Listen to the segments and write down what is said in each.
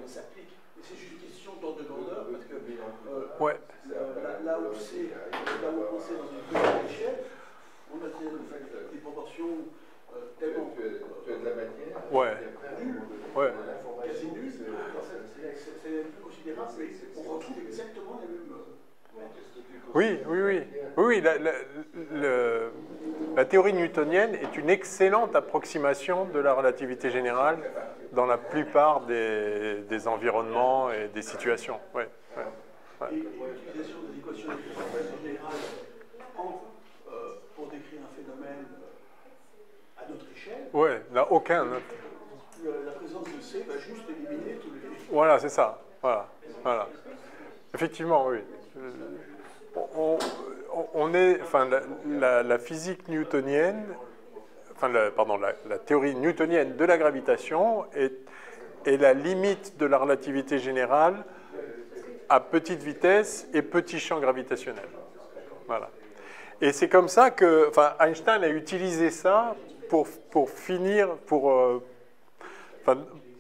mais s'applique. Et c'est juste une question d'ordre de grandeur, parce que ouais. là où on sait dans une petite échelle, on a des proportions tellement... Tu as de la matière, Ouais. Ouais. Quasi nulles, c'est plus considérable, mais on retrouve exactement les mêmes... Oui, la théorie newtonienne est une excellente approximation de la relativité générale dans la plupart des environnements et des situations. Ouais. Et l'utilisation des équations de générale pour décrire un phénomène à notre échelle. Ouais, n'a aucun. La présence de C va juste éliminer tous les... Voilà, c'est ça. Voilà. Effectivement, oui. Enfin, la physique newtonienne, enfin, la théorie newtonienne de la gravitation est la limite de la relativité générale à petite vitesse et petit champ gravitationnel. Voilà. Et c'est comme ça que, enfin, Einstein a utilisé ça pour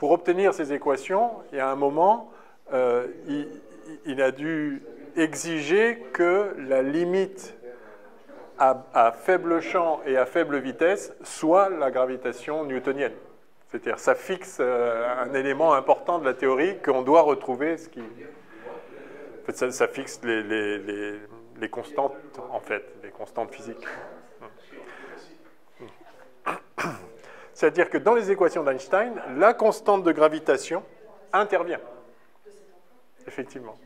obtenir ces équations. Et à un moment, il a dû exiger que la limite à faible champ et à faible vitesse soit la gravitation newtonienne. C'est-à-dire, ça fixe un élément important de la théorie qu'on doit retrouver. En fait, ça fixe les constantes, en fait, les constantes physiques. C'est-à-dire que dans les équations d'Einstein, la constante de gravitation intervient. Effectivement.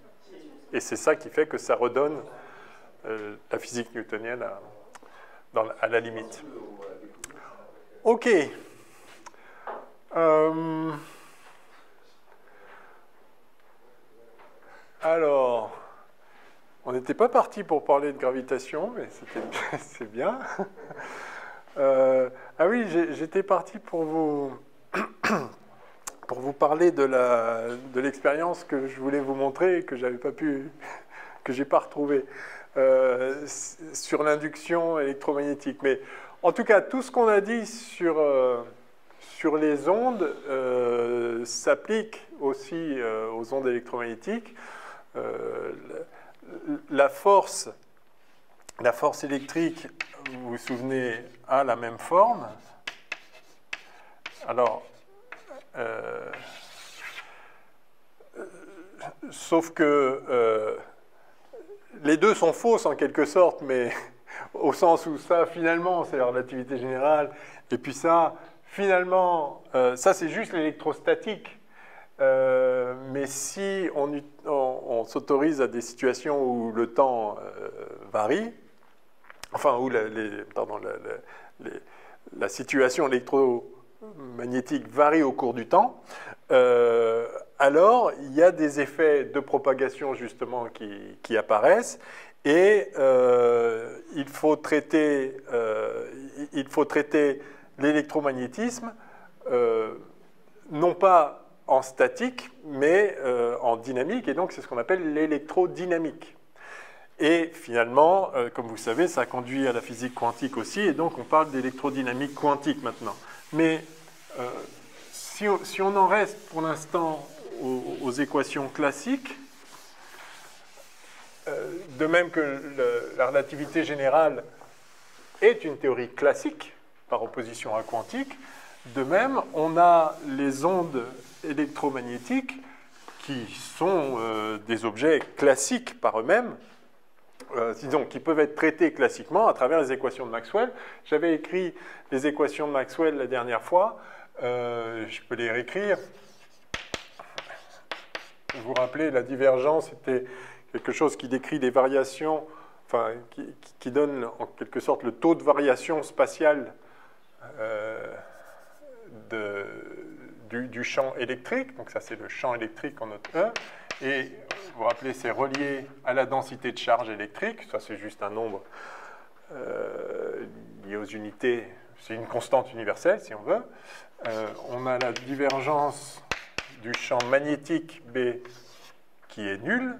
Et c'est ça qui fait que ça redonne la physique newtonienne à la limite. OK. Alors, on n'était pas parti pour parler de gravitation, mais c'est bien. Ah oui, j'étais parti pour vous parler de l'expérience que je voulais vous montrer et que j'ai pas retrouvé sur l'induction électromagnétique. Mais en tout cas, tout ce qu'on a dit sur les ondes s'applique aussi aux ondes électromagnétiques. La force électrique, vous vous souvenez, a la même forme. Alors, sauf que les deux sont fausses en quelque sorte, mais au sens où ça, finalement, c'est la relativité générale, et puis ça, finalement, ça c'est juste l'électrostatique. Mais si on s'autorise à des situations où le temps varie, enfin où la situation électromagnétique varie au cours du temps, alors il y a des effets de propagation justement qui apparaissent et il faut traiter l'électromagnétisme non pas en statique, mais en dynamique, et donc c'est ce qu'on appelle l'électrodynamique. Et finalement, comme vous savez, ça conduit à la physique quantique aussi, et donc on parle d'électrodynamique quantique maintenant. Mais si on en reste pour l'instant aux équations classiques, de même que la relativité générale est une théorie classique, par opposition à quantique, de même, on a les ondes électromagnétiques qui sont des objets classiques par eux-mêmes, disons, qui peuvent être traités classiquement à travers les équations de Maxwell. J'avais écrit les équations de Maxwell la dernière fois, je peux les réécrire. Vous vous rappelez, la divergence était quelque chose qui décrit les variations, enfin, qui donne en quelque sorte le taux de variation spatiale du champ électrique. Donc ça, c'est le champ électrique en note E. Et vous vous rappelez, c'est relié à la densité de charge électrique. Ça, c'est juste un nombre lié aux unités. C'est une constante universelle, si on veut. On a la divergence du champ magnétique B qui est nul.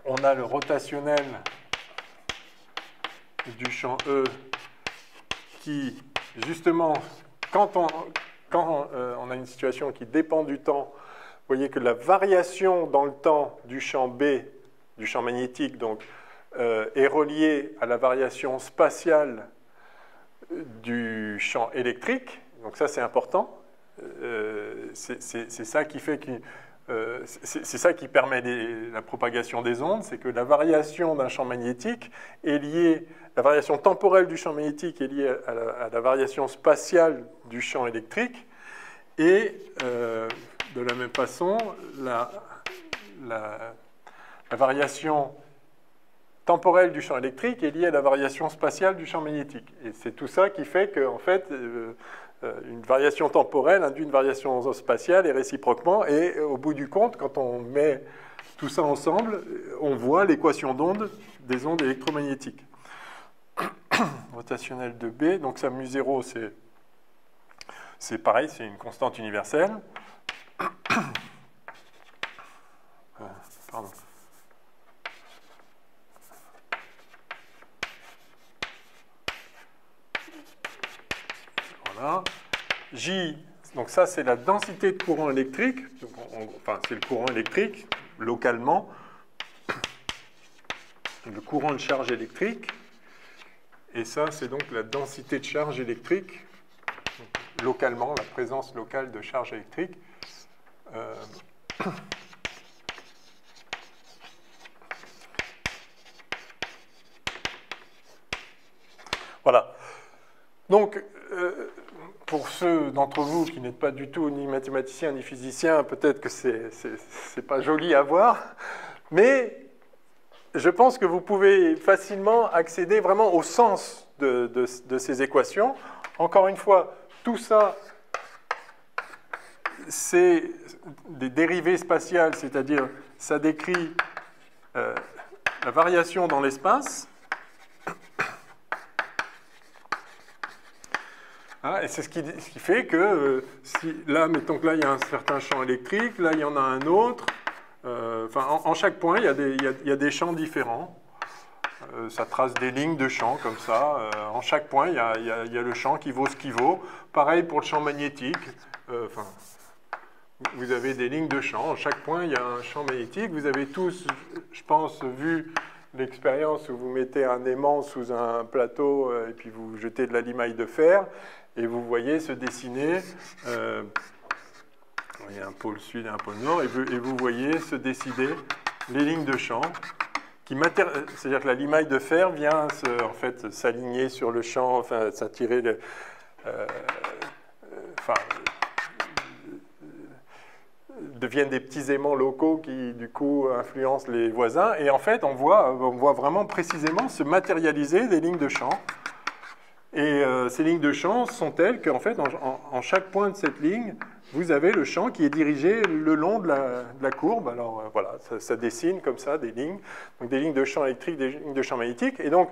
On a le rotationnel du champ E qui, justement, quand quand on a une situation qui dépend du temps, vous voyez que la variation dans le temps du champ B, du champ magnétique, donc, est reliée à la variation spatiale du champ électrique. Donc ça, c'est important. C'est ça qui fait c'est ça qui permet la propagation des ondes, c'est que la variation d'un champ magnétique est liée, la variation temporelle du champ magnétique est liée à la variation spatiale du champ électrique, et de la même façon, la variation temporelle du champ électrique est liée à la variation spatiale du champ magnétique. Et c'est tout ça qui fait qu'en fait, une variation temporelle induit une variation spatiale et réciproquement. Et au bout du compte, quand on met tout ça ensemble, on voit l'équation d'onde des ondes électromagnétiques. Rotationnelle de B, donc ça mu0, c'est pareil, c'est une constante universelle. Pardon. Voilà. J, donc ça c'est la densité de courant électrique, enfin c'est le courant électrique localement, le courant de charge électrique, et ça c'est donc la densité de charge électrique, donc, localement, la présence locale de charge électrique. Voilà. Donc, pour ceux d'entre vous qui n'êtes pas du tout ni mathématiciens ni physiciens, peut-être que c'est pas joli à voir, mais je pense que vous pouvez facilement accéder vraiment au sens de ces équations. Encore une fois, tout ça, c'est des dérivées spatiales, c'est-à-dire ça décrit la variation dans l'espace. Ah, et c'est ce qui fait que si là, mettons que là, il y a un certain champ électrique, là, il y en a un autre. Enfin, en chaque point, il y a des champs différents. Ça trace des lignes de champ comme ça. En chaque point, il y a le champ qui vaut ce qu'il vaut. Pareil pour le champ magnétique. Enfin, vous avez des lignes de champ. En chaque point, il y a un champ magnétique. Vous avez tous, je pense, vu l'expérience où vous mettez un aimant sous un plateau et puis vous jetez de la limaille de fer. Et vous voyez se dessiner, il y a un pôle sud et un pôle nord, et vous voyez se décider les lignes de champ, c'est-à-dire que la limaille de fer vient en fait s'aligner sur le champ, enfin s'attirer, deviennent des petits aimants locaux qui du coup influencent les voisins, et en fait on voit vraiment précisément se matérialiser des lignes de champ. Et ces lignes de champ sont telles qu'en fait, en chaque point de cette ligne, vous avez le champ qui est dirigé le long de la courbe. Alors voilà, ça dessine comme ça des lignes, donc des lignes de champ électrique, des lignes de champ magnétique. Et donc,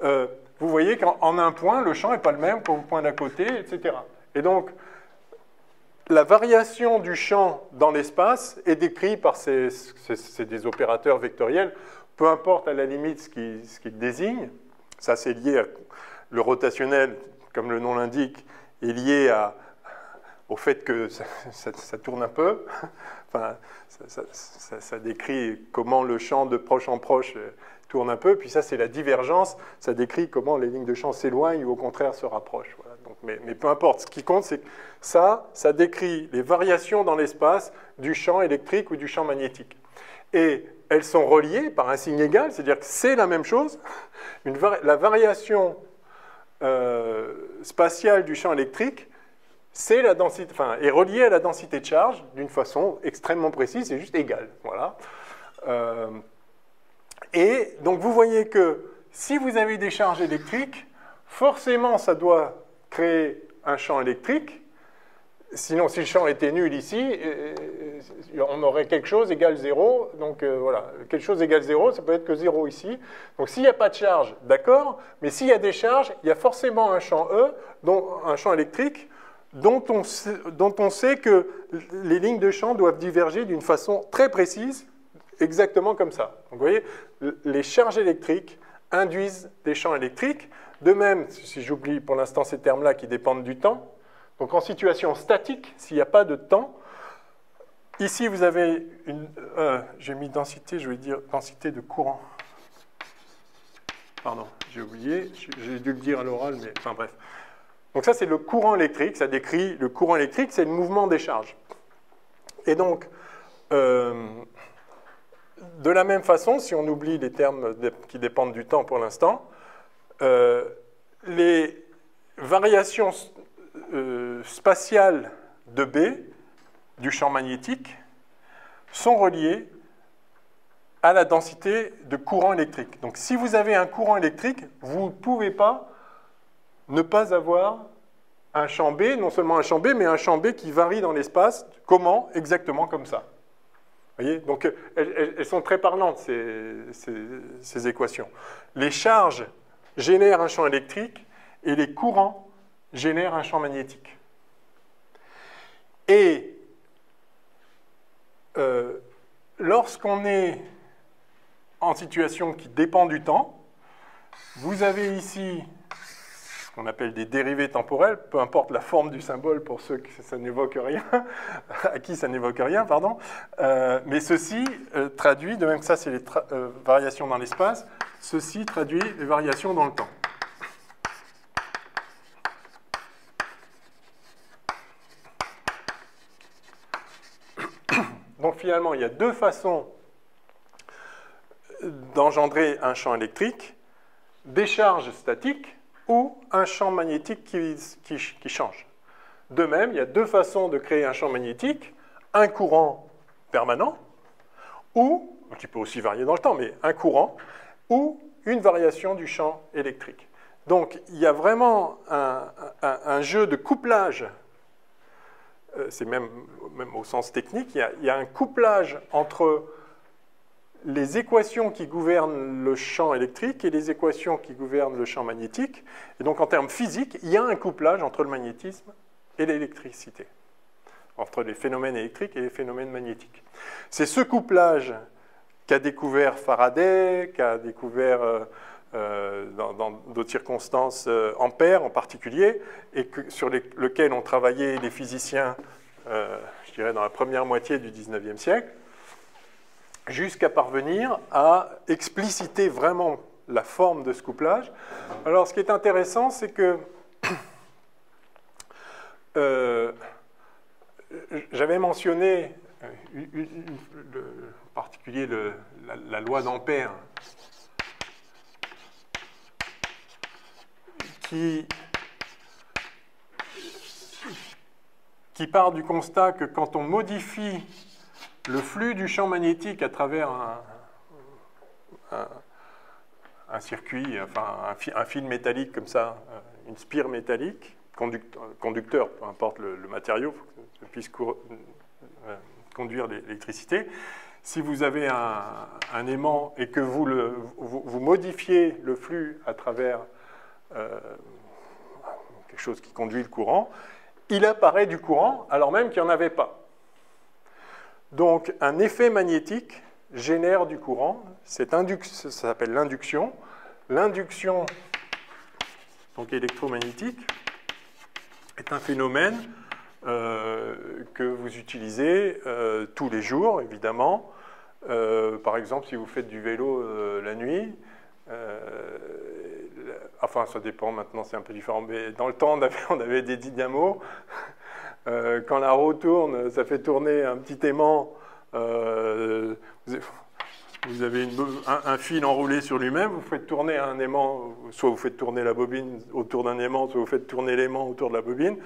vous voyez qu'en un point, le champ n'est pas le même qu'au point d'à côté, etc. Et donc, la variation du champ dans l'espace est décrite par c'est des opérateurs vectoriels, peu importe à la limite ce qu'ils désignent. Ça, c'est lié à... Le rotationnel, comme le nom l'indique, est lié au fait que ça tourne un peu. Enfin, ça décrit comment le champ de proche en proche tourne un peu. Puis ça, c'est la divergence. Ça décrit comment les lignes de champ s'éloignent ou au contraire se rapprochent. Voilà. Donc, mais peu importe. Ce qui compte, c'est que ça décrit les variations dans l'espace du champ électrique ou du champ magnétique. Et elles sont reliées par un signe égal, c'est-à-dire que c'est la même chose. La variation spatiale du champ électrique, c'est la densité, est reliée à la densité de charge d'une façon extrêmement précise, c'est juste égal. Voilà. Et donc vous voyez que si vous avez des charges électriques, forcément ça doit créer un champ électrique. Sinon, si le champ était nul ici, on aurait quelque chose égale 0. Donc voilà, quelque chose égale 0, ça peut être que 0 ici. Donc s'il n'y a pas de charge, d'accord, mais s'il y a des charges, il y a forcément un champ E, un champ électrique, dont on sait que les lignes de champ doivent diverger d'une façon très précise, exactement comme ça. Donc vous voyez, les charges électriques induisent des champs électriques. De même, si j'oublie pour l'instant ces termes-là qui dépendent du temps, Donc en situation statique, s'il n'y a pas de temps, ici vous avez une... j'ai mis densité, je vais dire densité de courant. Pardon, j'ai oublié, j'ai dû le dire à l'oral, mais enfin bref. Donc ça c'est le courant électrique, ça décrit le courant électrique, c'est le mouvement des charges. Et donc, de la même façon, si on oublie les termes qui dépendent du temps pour l'instant, les variations spatiales de B, du champ magnétique, sont reliées à la densité de courant électrique. Donc si vous avez un courant électrique, vous ne pouvez pas ne pas avoir un champ B, non seulement un champ B, mais un champ B qui varie dans l'espace. Comment? Exactement comme ça. Vous voyez? Donc elles sont très parlantes, ces équations. Les charges génèrent un champ électrique et les courants génèrent un champ magnétique. Et lorsqu'on est en situation qui dépend du temps, vous avez ici ce qu'on appelle des dérivées temporelles, peu importe la forme du symbole pour ceux que ça n'évoque rien, à qui ça n'évoque rien, pardon, mais ceci traduit, de même que ça c'est les variations dans l'espace, ceci traduit les variations dans le temps. Donc finalement, il y a deux façons d'engendrer un champ électrique, des charges statiques ou un champ magnétique qui change. De même, il y a deux façons de créer un champ magnétique, un courant permanent, ou, qui peut aussi varier dans le temps, mais un courant, ou une variation du champ électrique. Donc il y a vraiment un jeu de couplage, c'est même au sens technique, il y a un couplage entre les équations qui gouvernent le champ électrique et les équations qui gouvernent le champ magnétique. Et donc, en termes physiques, il y a un couplage entre le magnétisme et l'électricité, entre les phénomènes électriques et les phénomènes magnétiques. C'est ce couplage qu'a découvert Faraday, qu'a découvert dans d'autres circonstances Ampère en particulier, et sur lequel ont travaillé les physiciens, je dirais, dans la première moitié du XIXe siècle, jusqu'à parvenir à expliciter vraiment la forme de ce couplage. Alors, ce qui est intéressant, c'est que j'avais mentionné en particulier la loi d'Ampère, qui part du constat que quand on modifie le flux du champ magnétique à travers un circuit, enfin un fil métallique comme ça, une spire métallique, conducteur, peu importe le matériau, pour que ça puisse conduire l'électricité. Si vous avez un aimant et que vous modifiez le flux à travers quelque chose qui conduit le courant, il apparaît du courant alors même qu'il n'y en avait pas. Donc, un effet magnétique génère du courant. Ça s'appelle l'induction. L'induction électromagnétique est un phénomène que vous utilisez tous les jours, évidemment. Par exemple, si vous faites du vélo la nuit, enfin, ça dépend, maintenant c'est un peu différent, mais dans le temps, on avait des dynamos. Quand la roue tourne, ça fait tourner un petit aimant. Vous avez un fil enroulé sur lui-même, vous faites tourner un aimant, soit vous faites tourner la bobine autour d'un aimant, soit vous faites tourner l'aimant autour de la bobine.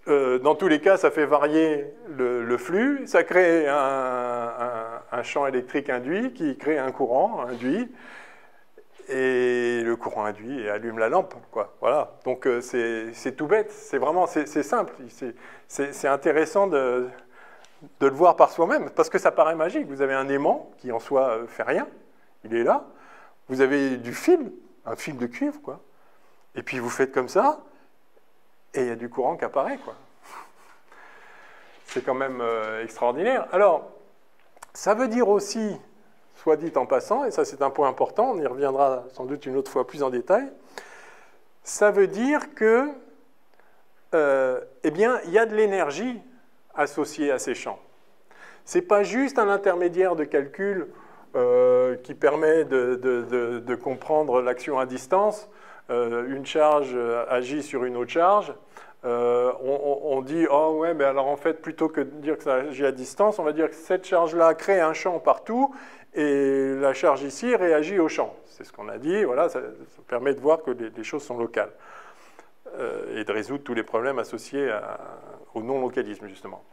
Dans tous les cas, ça fait varier le flux, ça crée un champ électrique induit qui crée un courant induit. Et le courant induit et allume la lampe, quoi. Voilà. Donc c'est tout bête, c'est simple. C'est intéressant de le voir par soi-même, parce que ça paraît magique. Vous avez un aimant qui en soi fait rien, il est là. Vous avez du fil, un fil de cuivre, quoi. Et puis vous faites comme ça, et il y a du courant qui apparaît, quoi. C'est quand même extraordinaire. Alors, ça veut dire aussi, soit dit en passant, et ça c'est un point important, on y reviendra sans doute une autre fois plus en détail, ça veut dire que eh bien, il y a de l'énergie associée à ces champs. Ce n'est pas juste un intermédiaire de calcul qui permet de comprendre l'action à distance. Une charge agit sur une autre charge. On dit, oh ouais, mais alors en fait, plutôt que de dire que ça agit à distance, on va dire que cette charge-là crée un champ partout et la charge ici réagit au champ. C'est ce qu'on a dit, voilà, ça permet de voir que les choses sont locales et de résoudre tous les problèmes associés au non-localisme, justement.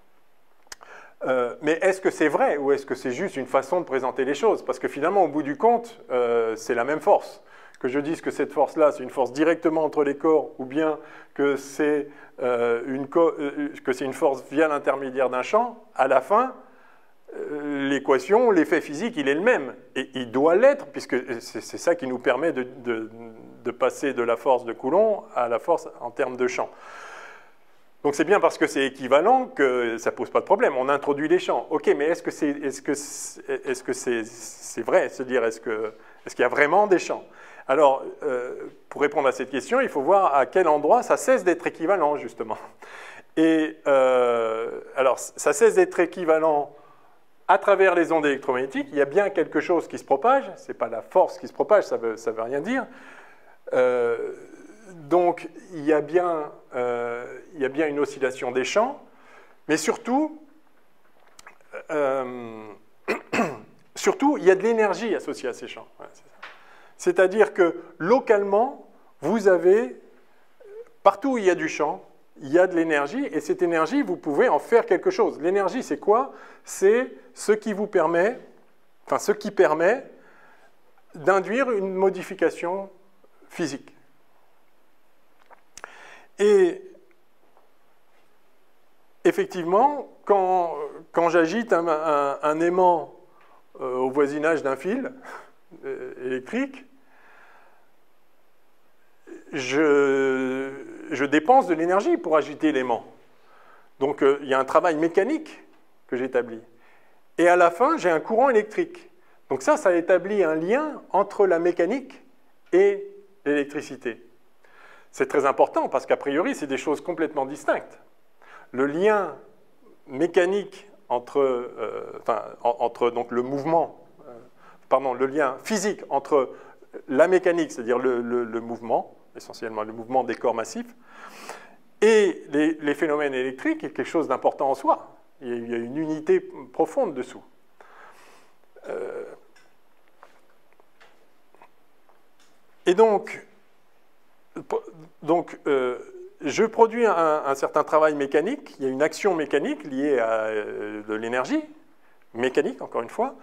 Mais est-ce que c'est vrai ou est-ce que c'est juste une façon de présenter les choses? Parce que finalement, au bout du compte, c'est la même force. Que je dise que cette force-là, c'est une force directement entre les corps, ou bien que c'est une force via l'intermédiaire d'un champ, à la fin, l'équation, l'effet physique, il est le même. Et il doit l'être, puisque c'est ça qui nous permet de passer de la force de Coulomb à la force en termes de champ. Donc c'est bien parce que c'est équivalent que ça ne pose pas de problème. On introduit les champs. Ok, mais est-ce que c'est vrai? C'est-à-dire, est-ce qu'il y a vraiment des champs? Alors, pour répondre à cette question, il faut voir à quel endroit ça cesse d'être équivalent, justement. Et alors, ça cesse d'être équivalent à travers les ondes électromagnétiques. Il y a bien quelque chose qui se propage. Ce n'est pas la force qui se propage, ça veut rien dire. Donc, il y a bien une oscillation des champs, mais surtout, il y a de l'énergie associée à ces champs. Voilà, c'est-à-dire que localement, vous avez, partout où il y a du champ, il y a de l'énergie, et cette énergie, vous pouvez en faire quelque chose. L'énergie, c'est quoi? C'est ce qui permet d'induire une modification physique. Et effectivement, quand j'agite un aimant au voisinage d'un fil électrique, je dépense de l'énergie pour agiter l'aimant. Donc il y a un travail mécanique que j'établis. Et à la fin, j'ai un courant électrique. Donc ça établit un lien entre la mécanique et l'électricité. C'est très important parce qu'a priori, c'est des choses complètement distinctes. Le lien mécanique entre donc le mouvement, le lien physique entre la mécanique, c'est-à-dire le mouvement, essentiellement le mouvement des corps massifs, et les phénomènes électriques est quelque chose d'important en soi. Il y a une unité profonde dessous. Et donc je produis un certain travail mécanique, il y a une action mécanique liée à de l'énergie, mécanique encore une fois,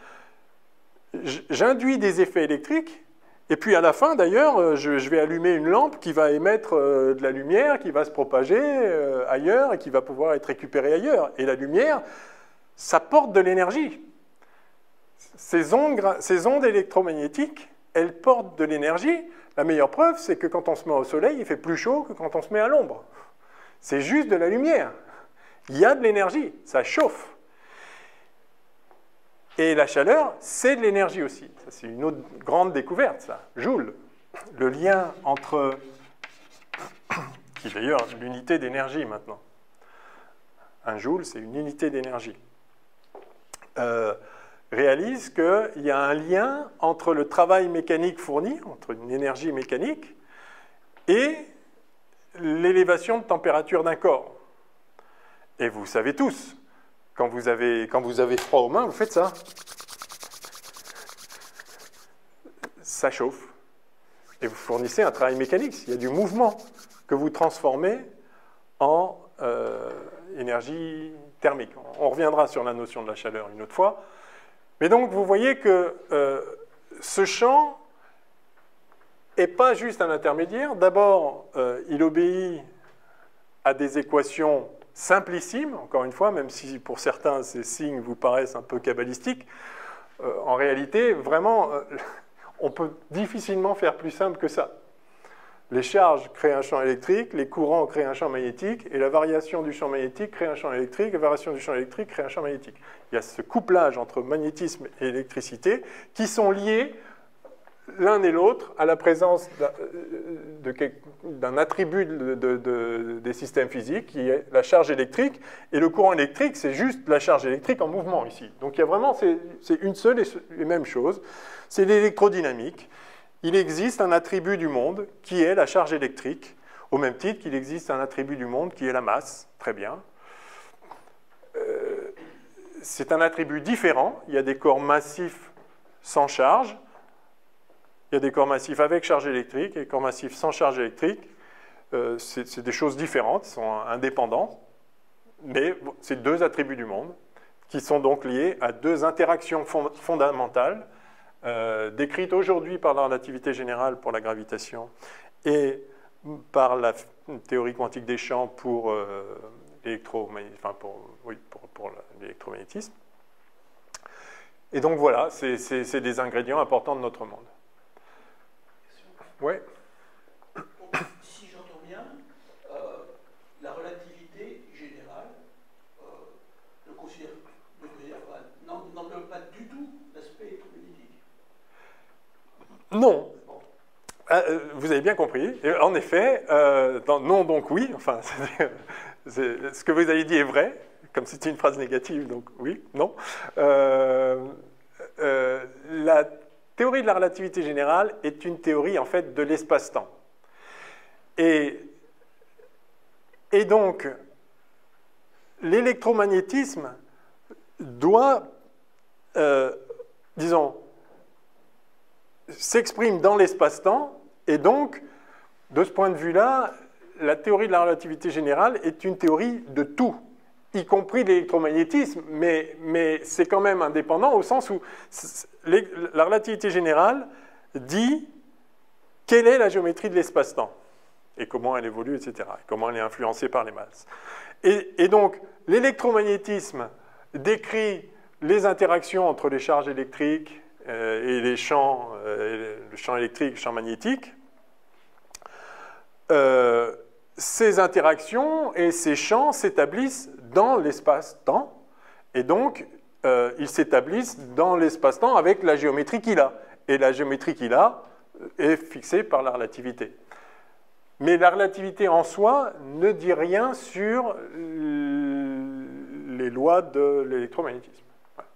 j'induis des effets électriques, et puis à la fin d'ailleurs, je vais allumer une lampe qui va émettre de la lumière, qui va se propager ailleurs, et qui va pouvoir être récupérée ailleurs. Et la lumière, ça porte de l'énergie. Ces ondes électromagnétiques, elles portent de l'énergie. La meilleure preuve, c'est que quand on se met au soleil, il fait plus chaud que quand on se met à l'ombre. C'est juste de la lumière. Il y a de l'énergie, ça chauffe. Et la chaleur, c'est de l'énergie aussi. C'est une autre grande découverte, ça. Joule. Le lien entre... qui est d'ailleurs l'unité d'énergie maintenant. Un joule, c'est une unité d'énergie. Réalise qu'il y a un lien entre le travail mécanique fourni, entre une énergie mécanique, et l'élévation de température d'un corps. Et vous savez tous, quand vous avez froid aux mains, vous faites ça. Ça chauffe. Et vous fournissez un travail mécanique. Il y a du mouvement que vous transformez en énergie thermique. On reviendra sur la notion de la chaleur une autre fois. Mais donc, vous voyez que ce champ n'est pas juste un intermédiaire. D'abord, il obéit à des équations simplissimes, encore une fois, même si pour certains, ces signes vous paraissent un peu kabbalistiques. En réalité, vraiment, on peut difficilement faire plus simple que ça. Les charges créent un champ électrique, les courants créent un champ magnétique, et la variation du champ magnétique crée un champ électrique, et la variation du champ électrique crée un champ magnétique. Il y a ce couplage entre magnétisme et électricité qui sont liés l'un et l'autre à la présence d'un attribut des systèmes physiques qui est la charge électrique. Et le courant électrique, c'est juste la charge électrique en mouvement ici. Donc il y a vraiment, c'est une seule et même chose. C'est l'électrodynamique. Il existe un attribut du monde qui est la charge électrique, au même titre qu'il existe un attribut du monde qui est la masse. Très bien. C'est un attribut différent. Il y a des corps massifs sans charge. Il y a des corps massifs avec charge électrique et des corps massifs sans charge électrique. C'est des choses différentes, ils sont indépendants, mais c'est deux attributs du monde qui sont donc liés à deux interactions fondamentales décrites aujourd'hui par la relativité générale pour la gravitation et par la théorie quantique des champs pour l'électromagnétisme. Et donc voilà, c'est des ingrédients importants de notre monde. Oui. Si j'entends bien, la relativité générale n'englobe pas du tout l'aspect électromagnétique. Non. Vous avez bien compris. En effet, non donc oui. Enfin, ce que vous avez dit est vrai, comme c'était une phrase négative, donc oui, non. La théorie de la relativité générale est une théorie en fait de l'espace-temps. Et donc, l'électromagnétisme doit, disons, s'exprime dans l'espace-temps, et donc, de ce point de vue-là, la théorie de la relativité générale est une théorie de tout, y compris l'électromagnétisme, mais c'est quand même indépendant au sens où la relativité générale dit quelle est la géométrie de l'espace-temps et comment elle évolue, etc., et comment elle est influencée par les masses. Et donc, l'électromagnétisme décrit les interactions entre les charges électriques et les champs, le champ électrique, le champ magnétique. Ces interactions et ces champs s'établissent dans l'espace-temps, et donc ils s'établissent dans l'espace-temps avec la géométrie qu'il a. Et la géométrie qu'il a est fixée par la relativité. Mais la relativité en soi ne dit rien sur les lois de l'électromagnétisme. Voilà.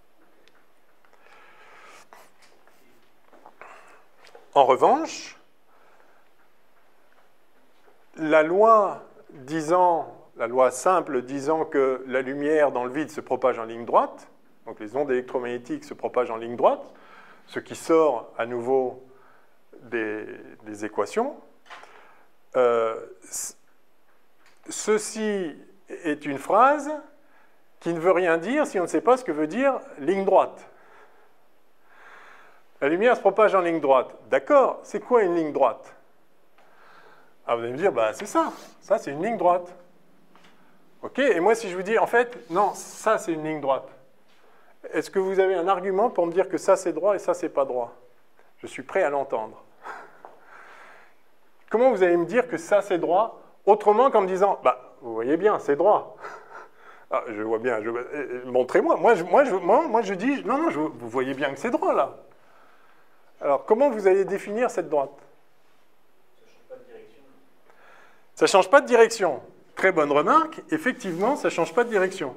En revanche, la loi simple disant que la lumière dans le vide se propage en ligne droite, donc les ondes électromagnétiques se propagent en ligne droite, ce qui sort à nouveau des équations. Ceci est une phrase qui ne veut rien dire si on ne sait pas ce que veut dire ligne droite. La lumière se propage en ligne droite. D'accord, c'est quoi une ligne droite? Ah, vous allez me dire, bah, c'est ça c'est une ligne droite. Ok, et moi si je vous dis, en fait, non, ça c'est une ligne droite. Est-ce que vous avez un argument pour me dire que ça c'est droit et ça c'est pas droit? Je suis prêt à l'entendre. Comment vous allez me dire que ça c'est droit autrement qu'en me disant, bah, vous voyez bien, c'est droit. Ah, je vois bien, montrez-moi. Moi je dis, non, vous voyez bien que c'est droit là. Alors comment vous allez définir cette droite? Ça ne change pas de direction. Très bonne remarque. Effectivement, ça ne change pas de direction.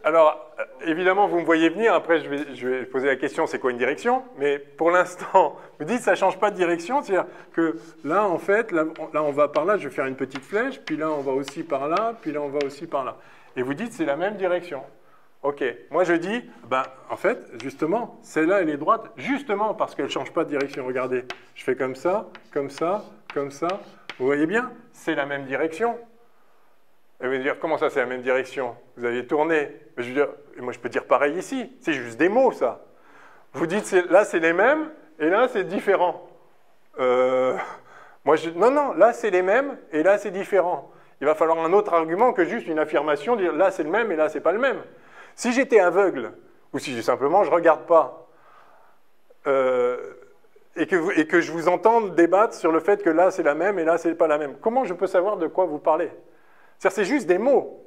Alors, évidemment, vous me voyez venir. Après, je vais poser la question, c'est quoi une direction? Mais pour l'instant, vous dites, ça ne change pas de direction. C'est-à-dire que là, en fait, là, on va par là, je vais faire une petite flèche, puis là, on va aussi par là, puis là, on va aussi par là. Et vous dites, c'est la même direction. OK. Moi, je dis, ben, en fait, justement, celle-là, elle est droite, justement parce qu'elle ne change pas de direction. Regardez, je fais comme ça, comme ça, comme ça. Vous voyez bien, c'est la même direction. Et vous allez dire, comment ça, c'est la même direction? Vous allez tourner. Je veux dire, moi, je peux dire pareil ici. C'est juste des mots, ça. Vous dites, là, c'est les mêmes, et là, c'est différent. Non, là, c'est les mêmes, et là, c'est différent. Il va falloir un autre argument que juste une affirmation, dire, là, c'est le même, et là, c'est pas le même. Si j'étais aveugle, ou si simplement je ne regarde pas, et que je vous entende débattre sur le fait que là c'est la même et là c'est pas la même, comment je peux savoir de quoi vous parlez? C'est juste des mots.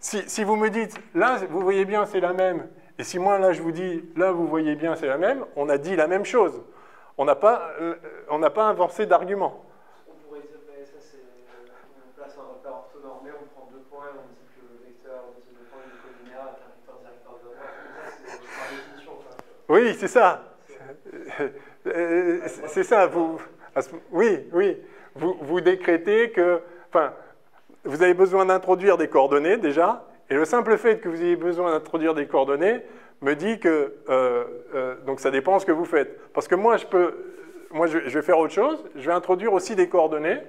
Si vous me dites, là vous voyez bien c'est la même, Et si moi, là, je vous dis, là, vous voyez bien, c'est la même, on a dit la même chose. On n'a pas avancé d'argument. On pourrait dire, mais ça, c'est... On place un repère orthonormé, on prend 2 points, on dit que le vecteur de ces 2 points est collinéaire avec un vecteur directeur de droite. Ça, c'est par définition. Oui, c'est ça. C'est ça. Oui. Vous décrétez que... Enfin, vous avez besoin d'introduire des coordonnées, déjà, et le simple fait que vous ayez besoin d'introduire des coordonnées me dit que... donc, ça dépend de ce que vous faites. Parce que moi, je vais faire autre chose. Je vais introduire aussi des coordonnées.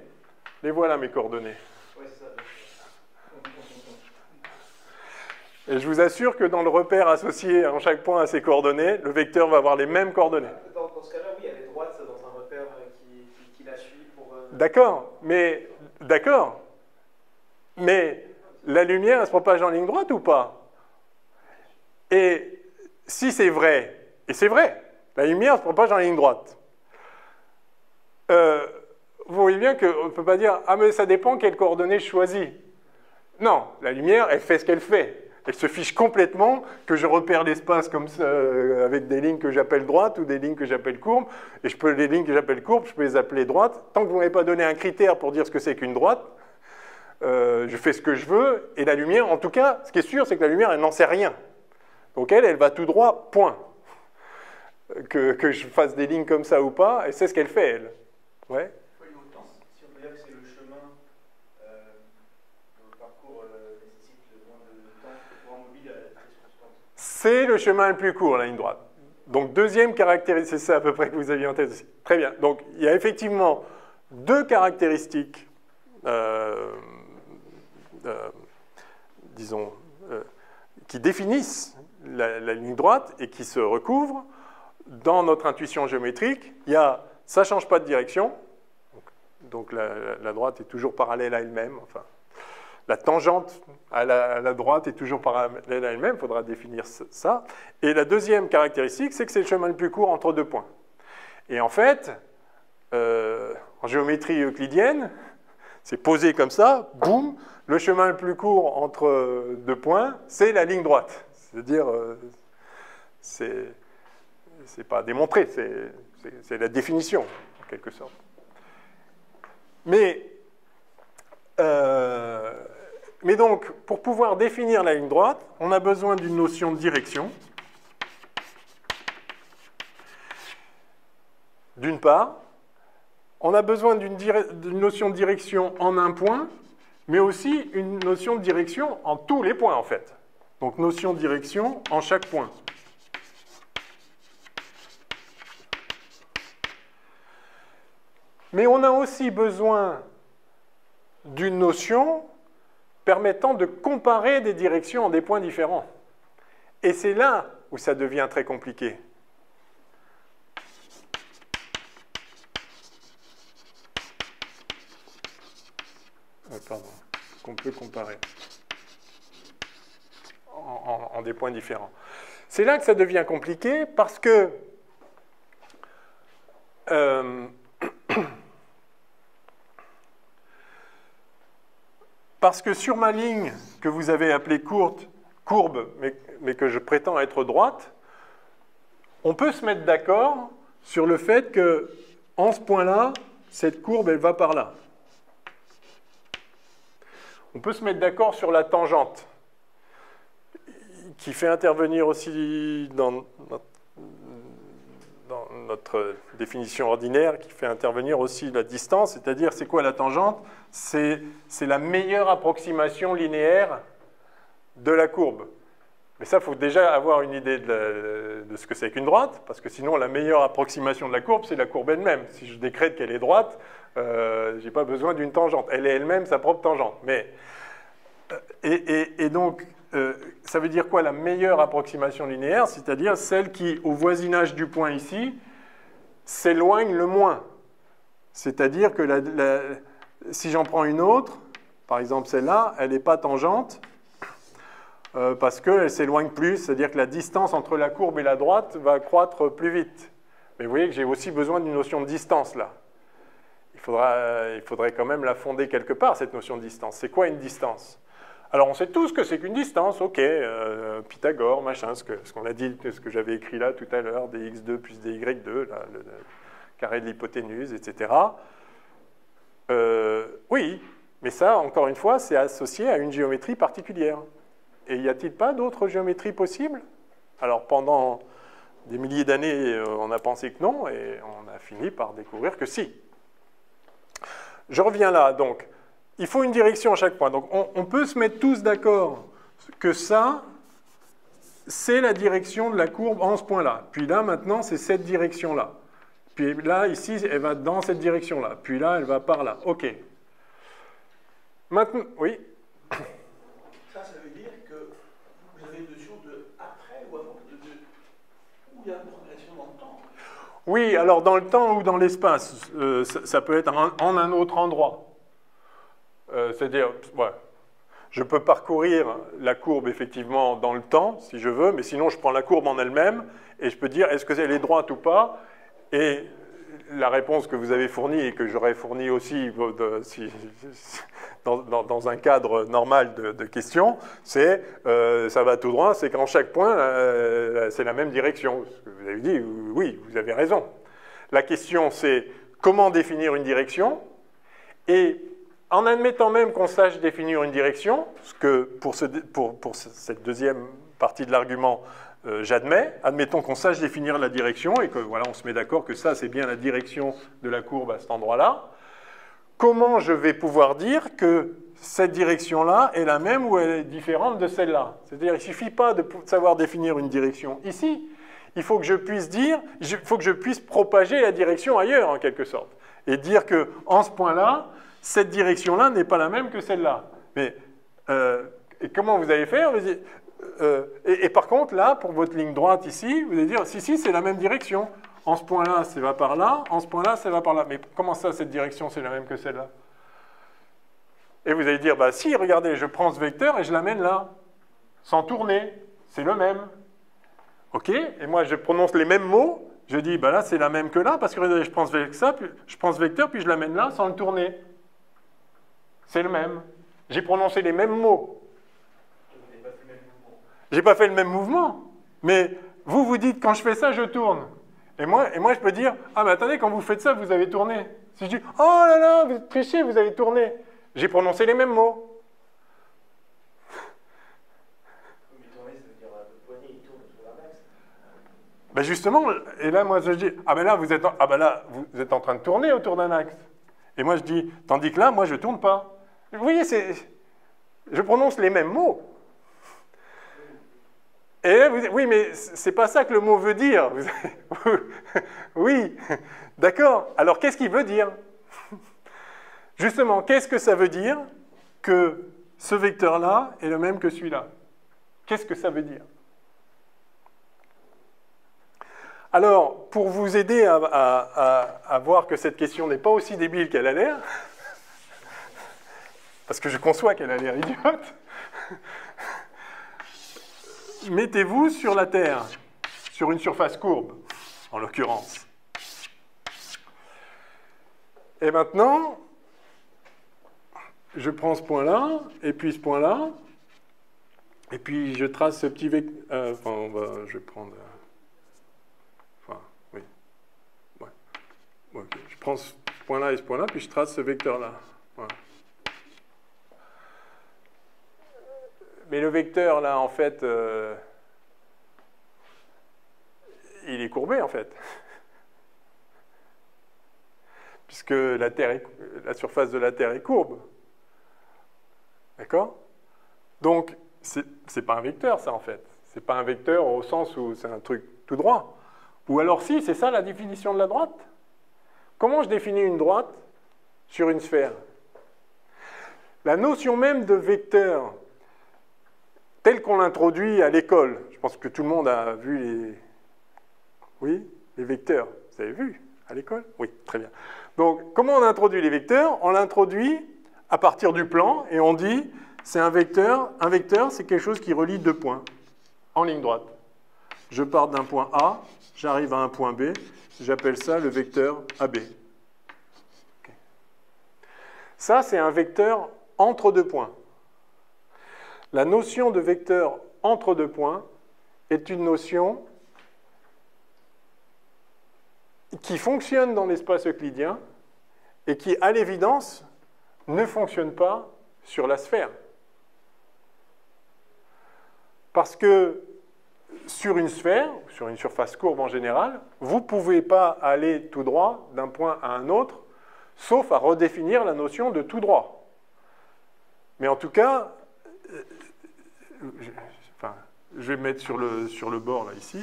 Les voilà, mes coordonnées. Oui, c'est ça. Et je vous assure que dans le repère associé en chaque point à ces coordonnées, le vecteur va avoir les mêmes coordonnées. Dans ce cas-là, oui, elle est droite dans un repère qui la suit pour... D'accord, mais la lumière, elle se propage en ligne droite ou pas? Et si c'est vrai, et c'est vrai, la lumière se propage en ligne droite, vous voyez bien qu'on ne peut pas dire « Ah, mais ça dépend quelles coordonnées je choisis ». Non, la lumière, elle fait ce qu'elle fait. Elle se fiche complètement que je repère l'espace comme ça, avec des lignes que j'appelle droites ou des lignes que j'appelle courbes. Et les lignes que j'appelle courbes, je peux les appeler droites. Tant que vous ne m'avez pas donné un critère pour dire ce que c'est qu'une droite, je fais ce que je veux. Et la lumière, en tout cas, ce qui est sûr, c'est que la lumière, elle n'en sait rien. Donc elle va tout droit, point. Que je fasse des lignes comme ça ou pas, elle sait ce qu'elle fait, elle. Ouais. Si on veut dire que c'est le chemin, le parcours nécessite le moins de temps pour un mobile à la vitesse constante. C'est le chemin le plus court, la ligne droite. Donc, deuxième caractéristique, c'est ça à peu près que vous aviez en tête aussi. Très bien. Donc, il y a effectivement 2 caractéristiques, disons, qui définissent la ligne droite et qui se recouvrent. Dans notre intuition géométrique, il y a ça ne change pas de direction, donc la droite est toujours parallèle à elle-même, enfin, la tangente à la droite est toujours parallèle à elle-même, il faudra définir ça. Et la deuxième caractéristique, c'est que c'est le chemin le plus court entre 2 points. Et en fait, en géométrie euclidienne, c'est posé comme ça, boum, le chemin le plus court entre 2 points, c'est la ligne droite. C'est-à-dire, c'est pas démontré, c'est la définition, en quelque sorte. Mais donc, pour pouvoir définir la ligne droite, on a besoin d'une notion de direction. D'une part, on a besoin d'une notion de direction en un point, mais aussi une notion de direction en tous les points, en fait. Donc, notion de direction en chaque point. Mais on a aussi besoin d'une notion permettant de comparer des directions en des points différents. Et c'est là où ça devient très compliqué. Pardon, qu'on peut comparer en des points différents. C'est là que ça devient compliqué parce que sur ma ligne que vous avez appelée courbe, mais que je prétends être droite, on peut se mettre d'accord sur le fait que, en ce point-là, cette courbe, elle va par là. On peut se mettre d'accord sur la tangente, qui fait intervenir aussi dans notre définition ordinaire, qui fait intervenir aussi la distance, c'est-à-dire c'est quoi la tangente? C'est la meilleure approximation linéaire de la courbe. Mais ça, il faut déjà avoir une idée de ce que c'est qu'une droite, parce que sinon, la meilleure approximation de la courbe, c'est la courbe elle-même. Si je décrète qu'elle est droite, je n'ai pas besoin d'une tangente. Elle est elle-même sa propre tangente. Mais, et donc, ça veut dire quoi la meilleure approximation linéaire? C'est-à-dire celle qui, au voisinage du point ici, s'éloigne le moins. C'est-à-dire que si j'en prends une autre, par exemple celle-là, elle n'est pas tangente parce qu'elle s'éloigne plus, c'est-à-dire que la distance entre la courbe et la droite va croître plus vite. Mais vous voyez que j'ai aussi besoin d'une notion de distance là. Il faudrait quand même la fonder quelque part, cette notion de distance. C'est quoi une distance? Alors, on sait tous que c'est qu'une distance, ok, Pythagore, machin, ce qu'on a dit, ce que j'avais écrit là tout à l'heure, dx2 plus dy2, là, le carré de l'hypoténuse, etc. Oui, mais ça, encore une fois, c'est associé à une géométrie particulière. Et y a-t-il pas d'autres géométries possibles? Alors, pendant des milliers d'années, on a pensé que non, et on a fini par découvrir que si. Je reviens là, donc, il faut une direction à chaque point. Donc, on peut se mettre tous d'accord que ça, c'est la direction de la courbe en ce point-là. Puis là, maintenant, c'est cette direction-là. Puis là, ici, elle va dans cette direction-là. Puis là, elle va par là. OK. Maintenant, oui. Ça veut dire que vous avez une notion de après ou avant, où il y a une progression dans le temps. Oui, alors dans le temps ou dans l'espace, ça peut être en un autre endroit. C'est-à-dire, ouais, je peux parcourir la courbe effectivement dans le temps, si je veux, mais sinon je prends la courbe en elle-même et je peux dire est-ce qu'elle est droite ou pas. Et la réponse que vous avez fournie et que j'aurais fournie aussi dans un cadre normal de questions, c'est ça va tout droit, c'est qu'en chaque point, c'est la même direction. Ce que vous avez dit, oui, vous avez raison. La question, c'est comment définir une direction, et en admettant même qu'on sache définir une direction, ce que pour cette deuxième partie de l'argument, j'admets, admettons qu'on sache définir la direction et que voilà, on se met d'accord que ça, c'est bien la direction de la courbe à cet endroit-là. Comment je vais pouvoir dire que cette direction-là est la même ou elle est différente de celle-là? C'est-à-dire, il ne suffit pas de savoir définir une direction ici. Il faut que je puisse dire, il faut que je puisse propager la direction ailleurs, en quelque sorte. Et dire qu'en ce point-là, cette direction-là n'est pas la même que celle-là. Mais et comment vous allez faire? Et par contre, là, pour votre ligne droite ici, vous allez dire, si, c'est la même direction. En ce point-là, ça va par là. En ce point-là, ça va par là. Mais comment ça, cette direction, c'est la même que celle-là? Et vous allez dire, bah si, regardez, je prends ce vecteur et je l'amène là, sans tourner. C'est le même. OK? Et moi, je prononce les mêmes mots. Je dis, bah là, c'est la même que là, parce que regardez, je prends ce vecteur, puis je l'amène là, sans le tourner. C'est le même. J'ai prononcé les mêmes mots. J'ai pas fait le même mouvement. Mais vous dites, quand je fais ça, je tourne. Et moi, je peux dire, ah mais attendez, quand vous faites ça, vous avez tourné. Si je dis, oh là là, vous trichez, vous avez tourné. J'ai prononcé les mêmes mots. Mais tourner, ça veut dire le poignet, il tourne sur l'axe. Ben justement, et là, moi, je dis, ah ben là, vous êtes en train de tourner autour d'un axe. Et moi, je dis, tandis que là, moi, je tourne pas. Vous voyez, je prononce les mêmes mots. Et là, oui, mais c'est pas ça que le mot veut dire. Oui, d'accord. Alors, qu'est-ce qu'il veut dire? Justement, qu'est-ce que ça veut dire que ce vecteur-là est le même que celui-là? Qu'est-ce que ça veut dire? Alors, pour vous aider à voir que cette question n'est pas aussi débile qu'elle a l'air, parce que je conçois qu'elle a l'air idiote, mettez-vous sur la Terre, sur une surface courbe, en l'occurrence. Et maintenant, je prends ce point-là, et puis ce point-là, et puis je trace ce petit vecteur. Je vais prendre. Oui. Ouais. Okay. Je prends ce point-là et ce point-là, puis je trace ce vecteur-là. Voilà. Mais le vecteur, là, en fait, il est courbé, en fait. Puisque la surface de la Terre est courbe. D'accord? Donc, c'est pas un vecteur, ça, en fait. C'est pas un vecteur au sens où c'est un truc tout droit. Ou alors si, c'est ça la définition de la droite. Comment je définis une droite sur une sphère? La notion même de vecteur, telle qu'on l'introduit à l'école, je pense que tout le monde a vu les vecteurs. Vous avez vu à l'école? Oui, très bien. Donc, comment on introduit les vecteurs? On l'introduit à partir du plan et on dit, c'est un vecteur. Un vecteur, c'est quelque chose qui relie deux points en ligne droite. Je pars d'un point A, j'arrive à un point B, j'appelle ça le vecteur AB. Okay. Ça, c'est un vecteur entre deux points. la notion de vecteur entre deux points est une notion qui fonctionne dans l'espace euclidien et qui, à l'évidence, ne fonctionne pas sur la sphère. Parce que sur une sphère, sur une surface courbe en général, vous ne pouvez pas aller tout droit d'un point à un autre, sauf à redéfinir la notion de tout droit. Mais en tout cas, je vais mettre sur le bord, là, ici.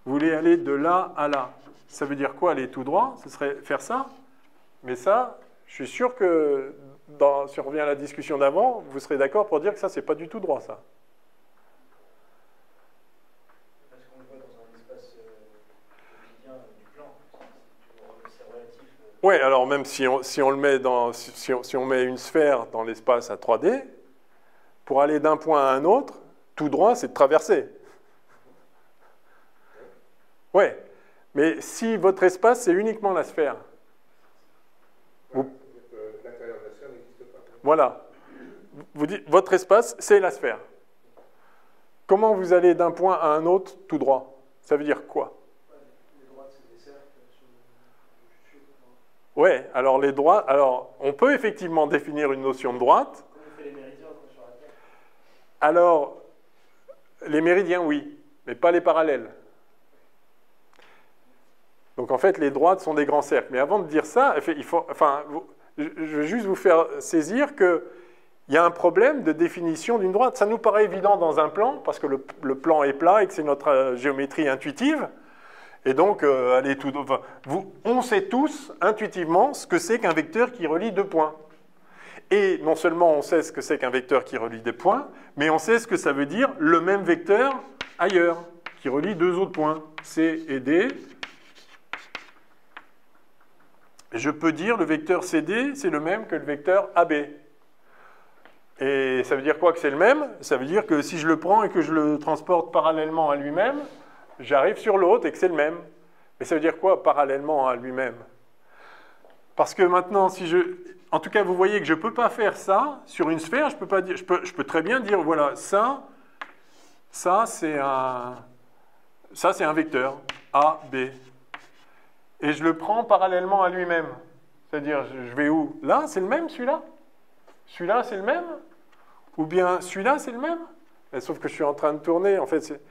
Vous voulez aller de là à là. Ça veut dire quoi, aller tout droit? Ce serait faire ça. Mais ça, je suis sûr que, si on revient à la discussion d'avant, vous serez d'accord pour dire que ça, c'est pas du tout droit, ça. Parce qu'on le voit dans un espace quotidien du plan. C'est relatif. Oui, alors même si on le met si on met une sphère dans l'espace à 3D, pour aller d'un point à un autre, tout droit, c'est de traverser. Oui, mais si votre espace, c'est uniquement la sphère. L'intérieur de la sphère n'existe pas. Voilà. Vous dites, votre espace, c'est la sphère. Comment vous allez d'un point à un autre tout droit? Ça veut dire quoi? Les droites, c'est des cercles. Oui, alors les droites. Alors, on peut effectivement définir une notion de droite. Comment on fait les méridiens sur la Terre? Alors, les méridiens, oui, mais pas les parallèles. Donc en fait, les droites sont des grands cercles. Mais avant de dire ça, je veux juste vous faire saisir qu'il y a un problème de définition d'une droite. Ça nous paraît évident dans un plan, parce que le plan est plat et que c'est notre géométrie intuitive. Et donc, on sait tous intuitivement ce que c'est qu'un vecteur qui relie deux points. Et non seulement on sait ce que c'est qu'un vecteur qui relie des points, mais on sait ce que ça veut dire le même vecteur ailleurs, qui relie deux autres points, C et D. Je peux dire le vecteur CD, c'est le même que le vecteur AB. Et ça veut dire quoi que c'est le même? Ça veut dire que si je le prends et que je le transporte parallèlement à lui-même, j'arrive sur l'autre et que c'est le même. Mais ça veut dire quoi, parallèlement à lui-même? Parce que maintenant, en tout cas, vous voyez que je ne peux pas faire ça sur une sphère. Je peux très bien dire, voilà, ça c'est un vecteur, A, B. Et je le prends parallèlement à lui-même. C'est-à-dire, je vais où? Là, c'est le même, celui-là? Celui-là, c'est le même? Ou bien, celui-là, c'est le même? Sauf que je suis en train de tourner. En fait,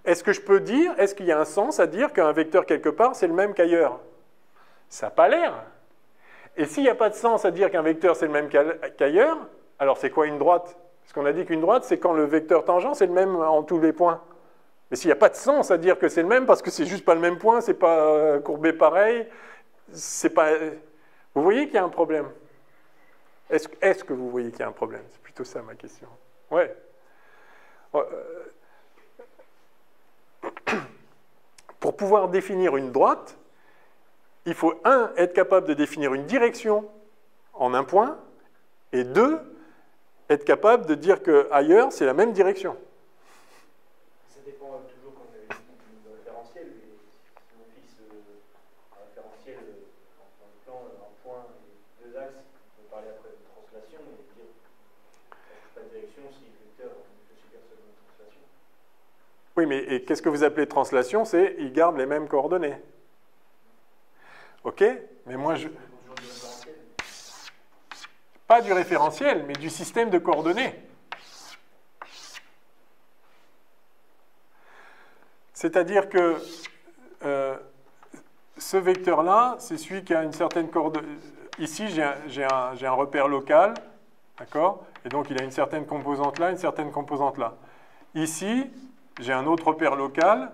est-ce que je peux dire, est-ce qu'il y a un sens à dire qu'un vecteur quelque part, c'est le même qu'ailleurs? Ça n'a pas l'air. Et s'il n'y a pas de sens à dire qu'un vecteur, c'est le même qu'ailleurs, alors c'est quoi une droite? Parce qu'on a dit qu'une droite, c'est quand le vecteur tangent, c'est le même en tous les points. Mais s'il n'y a pas de sens à dire que c'est le même, parce que c'est juste pas le même point, c'est pas courbé pareil, c'est pas... Vous voyez qu'il y a un problème? Est-ce que vous voyez qu'il y a un problème? C'est plutôt ça ma question. Ouais. Pour pouvoir définir une droite, il faut, un, être capable de définir une direction en un point, et deux, être capable de dire qu'ailleurs, c'est la même direction. Ça dépend toujours, comme on avait dit, du référentiel. Mais si on fixe un référentiel dans le plan, un point et deux axes, on peut parler après de translation et dire pas de direction si le vecteur ne suit personne de translation. Oui, mais qu'est-ce que vous appelez translation? C'est il garde les mêmes coordonnées. Ok? Mais moi, pas du référentiel, mais du système de coordonnées. C'est-à-dire que ce vecteur-là, c'est celui qui a une certaine coordonnée. Ici, j'ai un repère local, d'accord? Et donc, il a une certaine composante là, une certaine composante là. Ici, j'ai un autre repère local.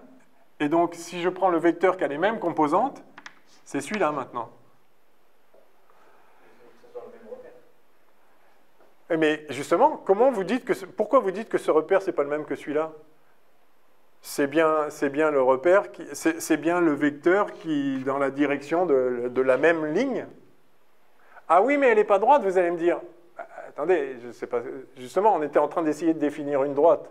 Et donc, si je prends le vecteur qui a les mêmes composantes, c'est celui-là maintenant. Mais justement, pourquoi vous dites que ce repère, c'est pas le même que celui-là? C'est bien le repère, c'est bien le vecteur qui dans la direction de la même ligne. Ah oui, mais elle n'est pas droite, vous allez me dire. Attendez, je sais pas. Justement, on était en train d'essayer de définir une droite.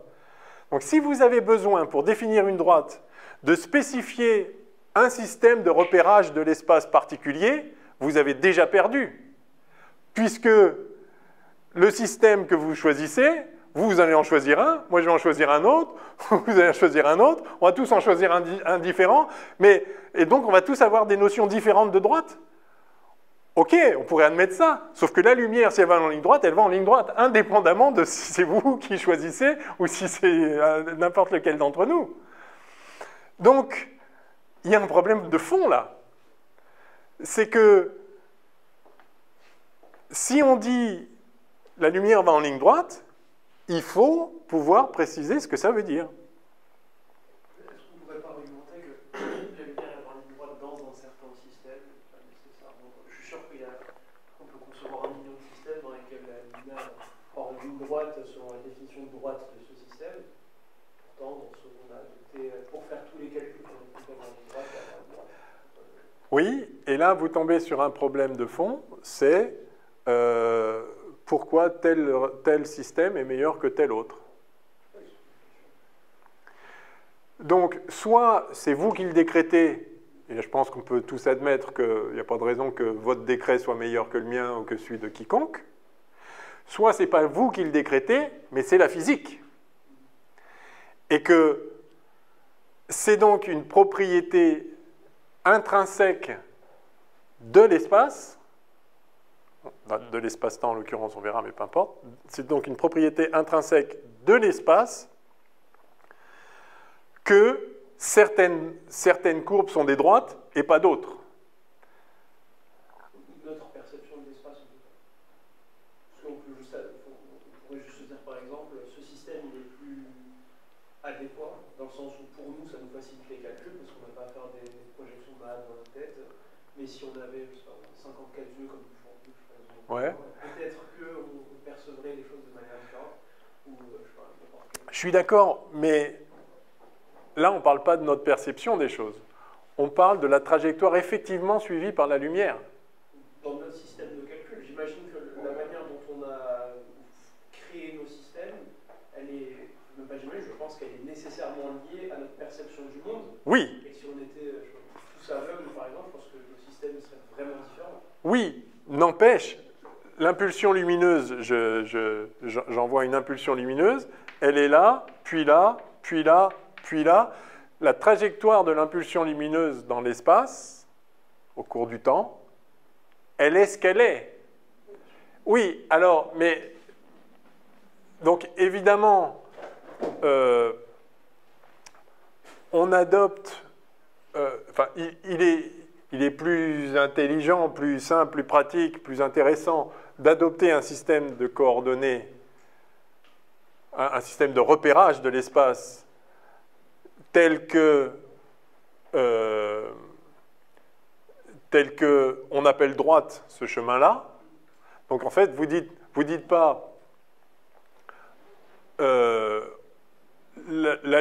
Donc si vous avez besoin, pour définir une droite, de spécifier un système de repérage de l'espace particulier, vous avez déjà perdu. Puisque le système que vous choisissez, Vous allez en choisir un, moi je vais en choisir un autre, vous allez en choisir un autre, on va tous en choisir un différent, et donc on va tous avoir des notions différentes de droite. Ok, on pourrait admettre ça, sauf que la lumière, si elle va en ligne droite, elle va en ligne droite, indépendamment de si c'est vous qui choisissez ou si c'est n'importe lequel d'entre nous. Donc, il y a un problème de fond là. C'est que si on dit la lumière va en ligne droite, il faut pouvoir préciser ce que ça veut dire. Est-ce qu'on ne pourrait pas argumenter que la lumière va en ligne droite dans un certain système, pas nécessairement. Je suis sûr qu'on peut concevoir 1 million de systèmes dans lesquels la lumière en ligne droite selon la définition de droite de ce système. Pourtant, dans ce qu'on a adopté pour faire tous les calculs qu'on a fait en ligne droite, il y a la droite. Oui, et là vous tombez sur un problème de fond, c'est pourquoi tel système est meilleur que tel autre. Donc, soit c'est vous qui le décrétez, et je pense qu'on peut tous admettre qu'il n'y a pas de raison que votre décret soit meilleur que le mien ou que celui de quiconque, soit ce n'est pas vous qui le décrétez, mais c'est la physique. Et que c'est donc une propriété intrinsèque de l'espace, de l'espace-temps en l'occurrence, on verra, mais peu importe. C'est donc une propriété intrinsèque de l'espace que certaines courbes sont des droites et pas d'autres. Notre perception de l'espace, parce qu'on peut juste, on pourrait juste se dire par exemple, ce système il est plus adéquat, dans le sens où pour nous ça nous facilite les calculs, parce qu'on n'a pas à faire des projections de malade dans la tête, mais si on avait 54 yeux comme nous font, Ouais. Peut-être qu'on percevrait les choses de manière différente. Ou, je sais pas, je suis d'accord, mais là, on ne parle pas de notre perception des choses. On parle de la trajectoire effectivement suivie par la lumière. Dans notre système de calcul, j'imagine que la manière dont on a créé nos systèmes, elle est, même pas j'imagine, je pense qu'elle est nécessairement liée à notre perception du monde. Oui. Et si on était tous aveugles, par exemple, je pense que nos systèmes seraient vraiment différents. Oui, n'empêche, l'impulsion lumineuse, j'envoie une impulsion lumineuse, elle est là, puis là, puis là, puis là. La trajectoire de l'impulsion lumineuse dans l'espace, au cours du temps, elle est ce qu'elle est. Oui, alors, mais... Donc, évidemment, on adopte... il est plus intelligent, plus simple, plus pratique, plus intéressant d'adopter un système de coordonnées, un système de repérage de l'espace tel que on appelle droite ce chemin-là. Donc en fait, vous dites pas la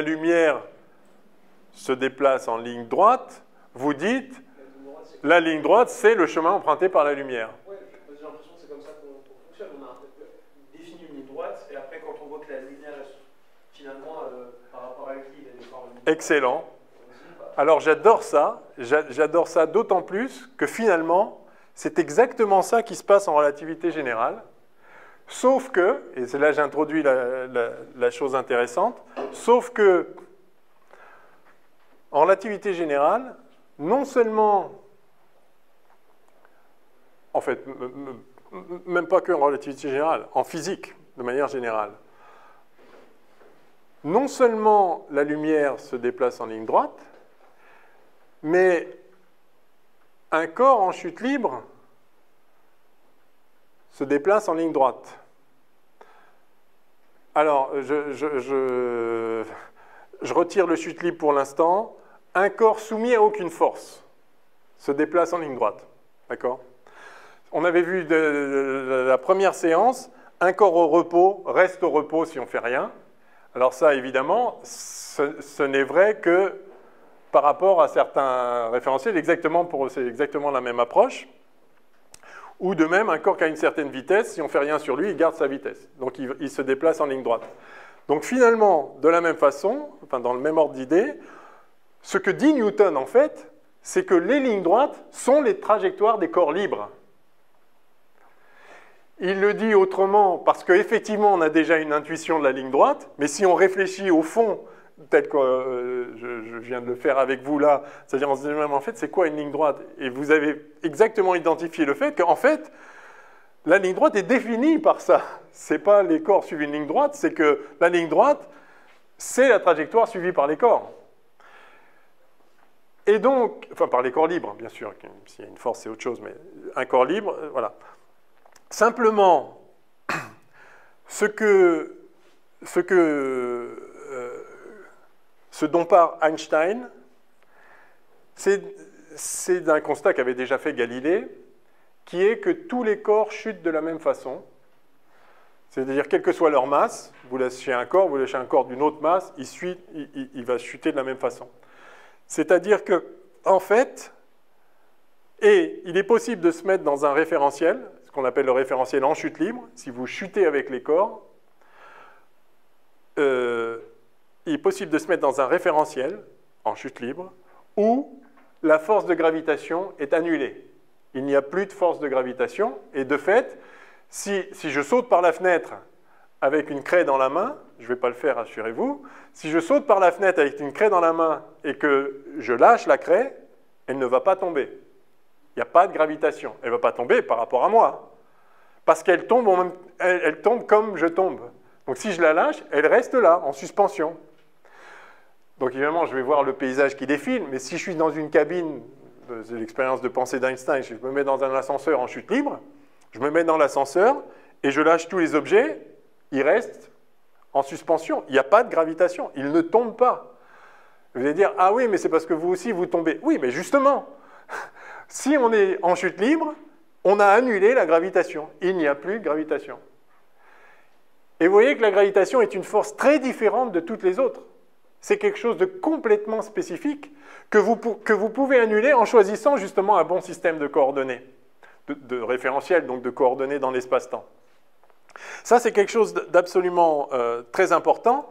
lumière se déplace en ligne droite, vous dites la ligne droite, c'est le chemin emprunté par la lumière. Oui, j'ai l'impression que c'est comme ça qu'on fonctionne. On a défini une ligne droite, et après, quand on voit que la lumière, finalement, par rapport à qui il est défort une ligne droite. Excellent. Alors j'adore ça d'autant plus que finalement, c'est exactement ça qui se passe en relativité générale. Sauf que, et c'est là que j'introduis la chose intéressante, sauf que en relativité générale, non seulement, en fait, même pas que en relativité générale, en physique, de manière générale, non seulement la lumière se déplace en ligne droite, mais un corps en chute libre se déplace en ligne droite. Alors, je retire le chute libre pour l'instant. Un corps soumis à aucune force se déplace en ligne droite. D'accord ? On avait vu de la première séance, un corps au repos reste au repos si on ne fait rien. Alors ça, évidemment, ce n'est vrai que par rapport à certains référentiels, c'est exactement la même approche. Ou de même, un corps qui a une certaine vitesse, si on ne fait rien sur lui, il garde sa vitesse. Donc il se déplace en ligne droite. Donc finalement, de la même façon, enfin dans le même ordre d'idée, ce que dit Newton, en fait, c'est que les lignes droites sont les trajectoires des corps libres. il le dit autrement parce qu'effectivement, on a déjà une intuition de la ligne droite, mais si on réfléchit au fond, tel que je viens de le faire avec vous là, c'est-à-dire on se dit même en fait, c'est quoi une ligne droite? Et vous avez exactement identifié le fait qu'en fait, la ligne droite est définie par ça. Ce n'est pas les corps suivent une ligne droite, c'est que la ligne droite, c'est la trajectoire suivie par les corps. Et donc, enfin par les corps libres, bien sûr, s'il y a une force, c'est autre chose, mais un corps libre, voilà. Simplement, ce dont part Einstein, c'est d'un constat qu'avait déjà fait Galilée, qui est que tous les corps chutent de la même façon. C'est-à-dire, quelle que soit leur masse, vous lâchez un corps d'une autre masse, il va chuter de la même façon. C'est-à-dire que, en fait, et il est possible de se mettre dans un référentiel, ce qu'on appelle le référentiel en chute libre, si vous chutez avec les corps, il est possible de se mettre dans un référentiel en chute libre où la force de gravitation est annulée. Il n'y a plus de force de gravitation et de fait, si je saute par la fenêtre avec une craie dans la main, je ne vais pas le faire, assurez-vous, si je saute par la fenêtre avec une craie dans la main et que je lâche la craie, elle ne va pas tomber. Il n'y a pas de gravitation. Elle ne va pas tomber par rapport à moi. Parce qu'elle tombe, elle tombe comme je tombe. Donc si je la lâche, elle reste là, en suspension. Donc évidemment, je vais voir le paysage qui défile, mais si je suis dans une cabine, c'est l'expérience de pensée d'Einstein, je me mets dans un ascenseur en chute libre, je me mets dans l'ascenseur et je lâche tous les objets, ils restent en suspension. Il n'y a pas de gravitation, ils ne tombent pas. Vous allez dire, ah oui, mais c'est parce que vous aussi, vous tombez. Oui, mais justement, si on est en chute libre, on a annulé la gravitation. Il n'y a plus de gravitation. Et vous voyez que la gravitation est une force très différente de toutes les autres. C'est quelque chose de complètement spécifique que vous pouvez annuler en choisissant justement un bon système de coordonnées, de référentiel, donc de coordonnées dans l'espace-temps. Ça, c'est quelque chose d'absolument très important.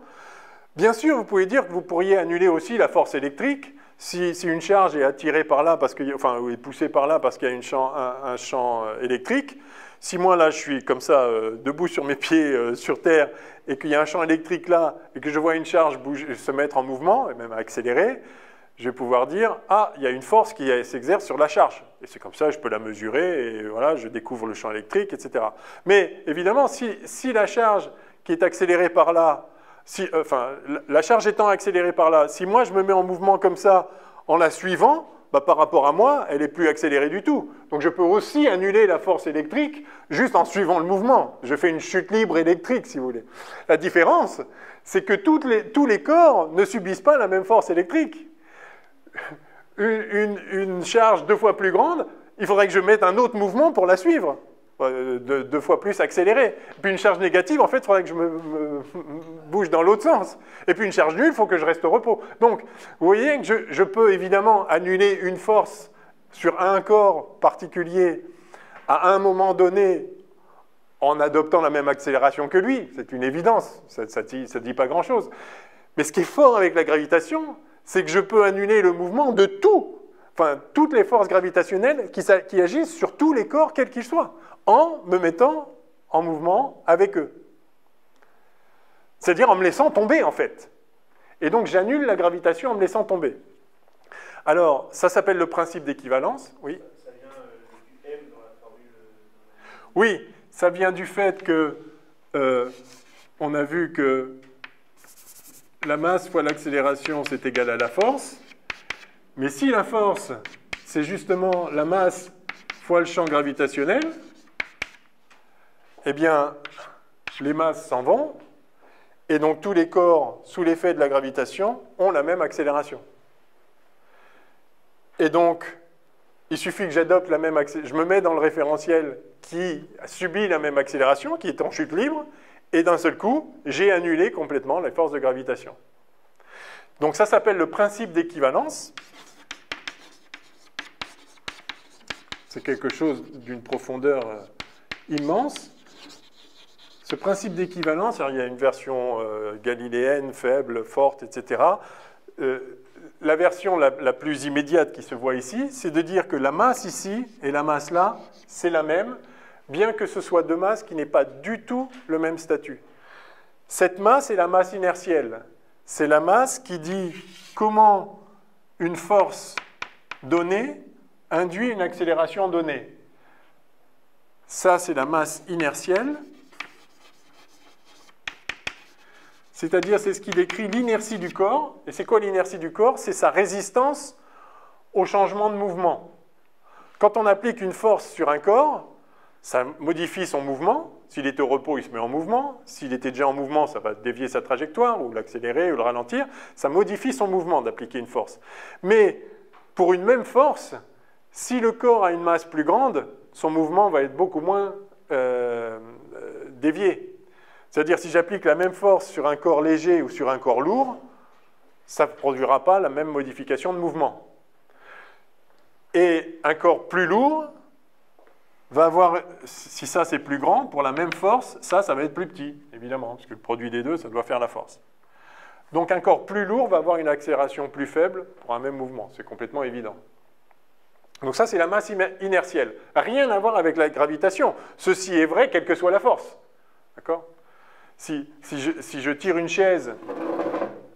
Bien sûr, vous pouvez dire que vous pourriez annuler aussi la force électrique si une charge est attirée par là, ou est poussée par là parce qu'il y a un champ électrique. Si moi, là, je suis comme ça, debout sur mes pieds sur Terre, et qu'il y a un champ électrique là, et que je vois une charge se mettre en mouvement, et même accélérer, je vais pouvoir dire, ah, il y a une force qui s'exerce sur la charge. Et c'est comme ça, je peux la mesurer, et voilà, je découvre le champ électrique, etc. Mais évidemment, si la charge qui est accélérée par là, la charge étant accélérée par là, si moi je me mets en mouvement comme ça, en la suivant, bah, par rapport à moi, elle n'est plus accélérée du tout. Donc je peux aussi annuler la force électrique juste en suivant le mouvement. Je fais une chute libre électrique, si vous voulez. La différence, c'est que tous les corps ne subissent pas la même force électrique. Une charge 2 fois plus grande, il faudrait que je mette un autre mouvement pour la suivre, 2 fois plus accéléré. Et puis une charge négative, en fait, il faudrait que je me bouge dans l'autre sens. Et puis une charge nulle, il faut que je reste au repos. Donc, vous voyez que je peux évidemment annuler une force sur un corps particulier à un moment donné en adoptant la même accélération que lui. C'est une évidence, ça ne dit pas grand-chose. Mais ce qui est fort avec la gravitation, c'est que je peux annuler le mouvement de toutes les forces gravitationnelles qui agissent sur tous les corps, quels qu'ils soient, en me mettant en mouvement avec eux. C'est-à-dire en me laissant tomber, en fait. Et donc, j'annule la gravitation en me laissant tomber. Alors, ça s'appelle le principe d'équivalence. Oui. Ça vient du M dans la formule. Oui, ça vient du fait que on a vu que la masse fois l'accélération, c'est égal à la force. Mais si la force, c'est justement la masse fois le champ gravitationnel, eh bien, les masses s'en vont, et donc tous les corps, sous l'effet de la gravitation, ont la même accélération. Et donc, il suffit que j'adopte la même accélération, je me mets dans le référentiel qui subit la même accélération, qui est en chute libre, et d'un seul coup, j'ai annulé complètement les forces de gravitation. Donc ça s'appelle le principe d'équivalence. C'est quelque chose d'une profondeur immense. Ce principe d'équivalence, il y a une version galiléenne, faible, forte, etc. La version la plus immédiate qui se voit ici, c'est de dire que la masse ici et la masse là, c'est la même, bien que ce soit deux masses qui n'aient pas du tout le même statut. Cette masse est la masse inertielle. C'est la masse qui dit comment une force donnée induit une accélération donnée. Ça, c'est la masse inertielle. C'est-à-dire, c'est ce qui décrit l'inertie du corps. Et c'est quoi l'inertie du corps? C'est sa résistance au changement de mouvement. Quand on applique une force sur un corps, ça modifie son mouvement. S'il est au repos, il se met en mouvement. S'il était déjà en mouvement, ça va dévier sa trajectoire, ou l'accélérer, ou le ralentir. Ça modifie son mouvement d'appliquer une force. Mais pour une même force, si le corps a une masse plus grande, son mouvement va être beaucoup moins dévié. C'est-à-dire, si j'applique la même force sur un corps léger ou sur un corps lourd, ça ne produira pas la même modification de mouvement. Et un corps plus lourd va avoir, si ça c'est plus grand, pour la même force, ça va être plus petit, évidemment, parce que le produit des deux, ça doit faire la force. Donc un corps plus lourd va avoir une accélération plus faible pour un même mouvement, c'est complètement évident. Donc ça, c'est la masse inertielle. Rien à voir avec la gravitation. Ceci est vrai, quelle que soit la force. D'accord ? Si je tire une chaise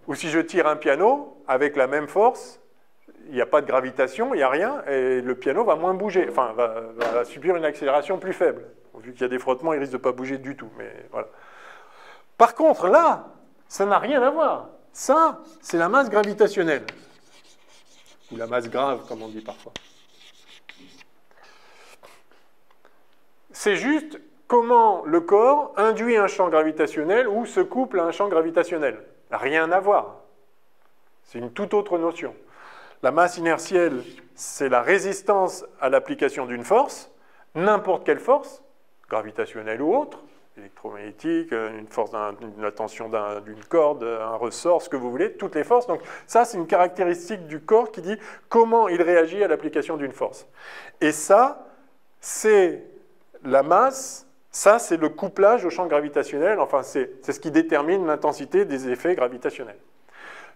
ou si je tire un piano, avec la même force, il n'y a pas de gravitation, il n'y a rien, et le piano va moins bouger, enfin, va subir une accélération plus faible. Vu qu'il y a des frottements, il risque de ne pas bouger du tout. Mais voilà. Par contre, là, ça n'a rien à voir. Ça, c'est la masse gravitationnelle. Ou la masse grave, comme on dit parfois. C'est juste comment le corps induit un champ gravitationnel ou se couple à un champ gravitationnel. Rien à voir. C'est une toute autre notion. La masse inertielle, c'est la résistance à l'application d'une force, n'importe quelle force, gravitationnelle ou autre, électromagnétique, une force la tension d'une corde, un ressort, ce que vous voulez, toutes les forces. Donc ça, c'est une caractéristique du corps qui dit comment il réagit à l'application d'une force. Et ça, c'est la masse, ça, c'est le couplage au champ gravitationnel, enfin, c'est ce qui détermine l'intensité des effets gravitationnels.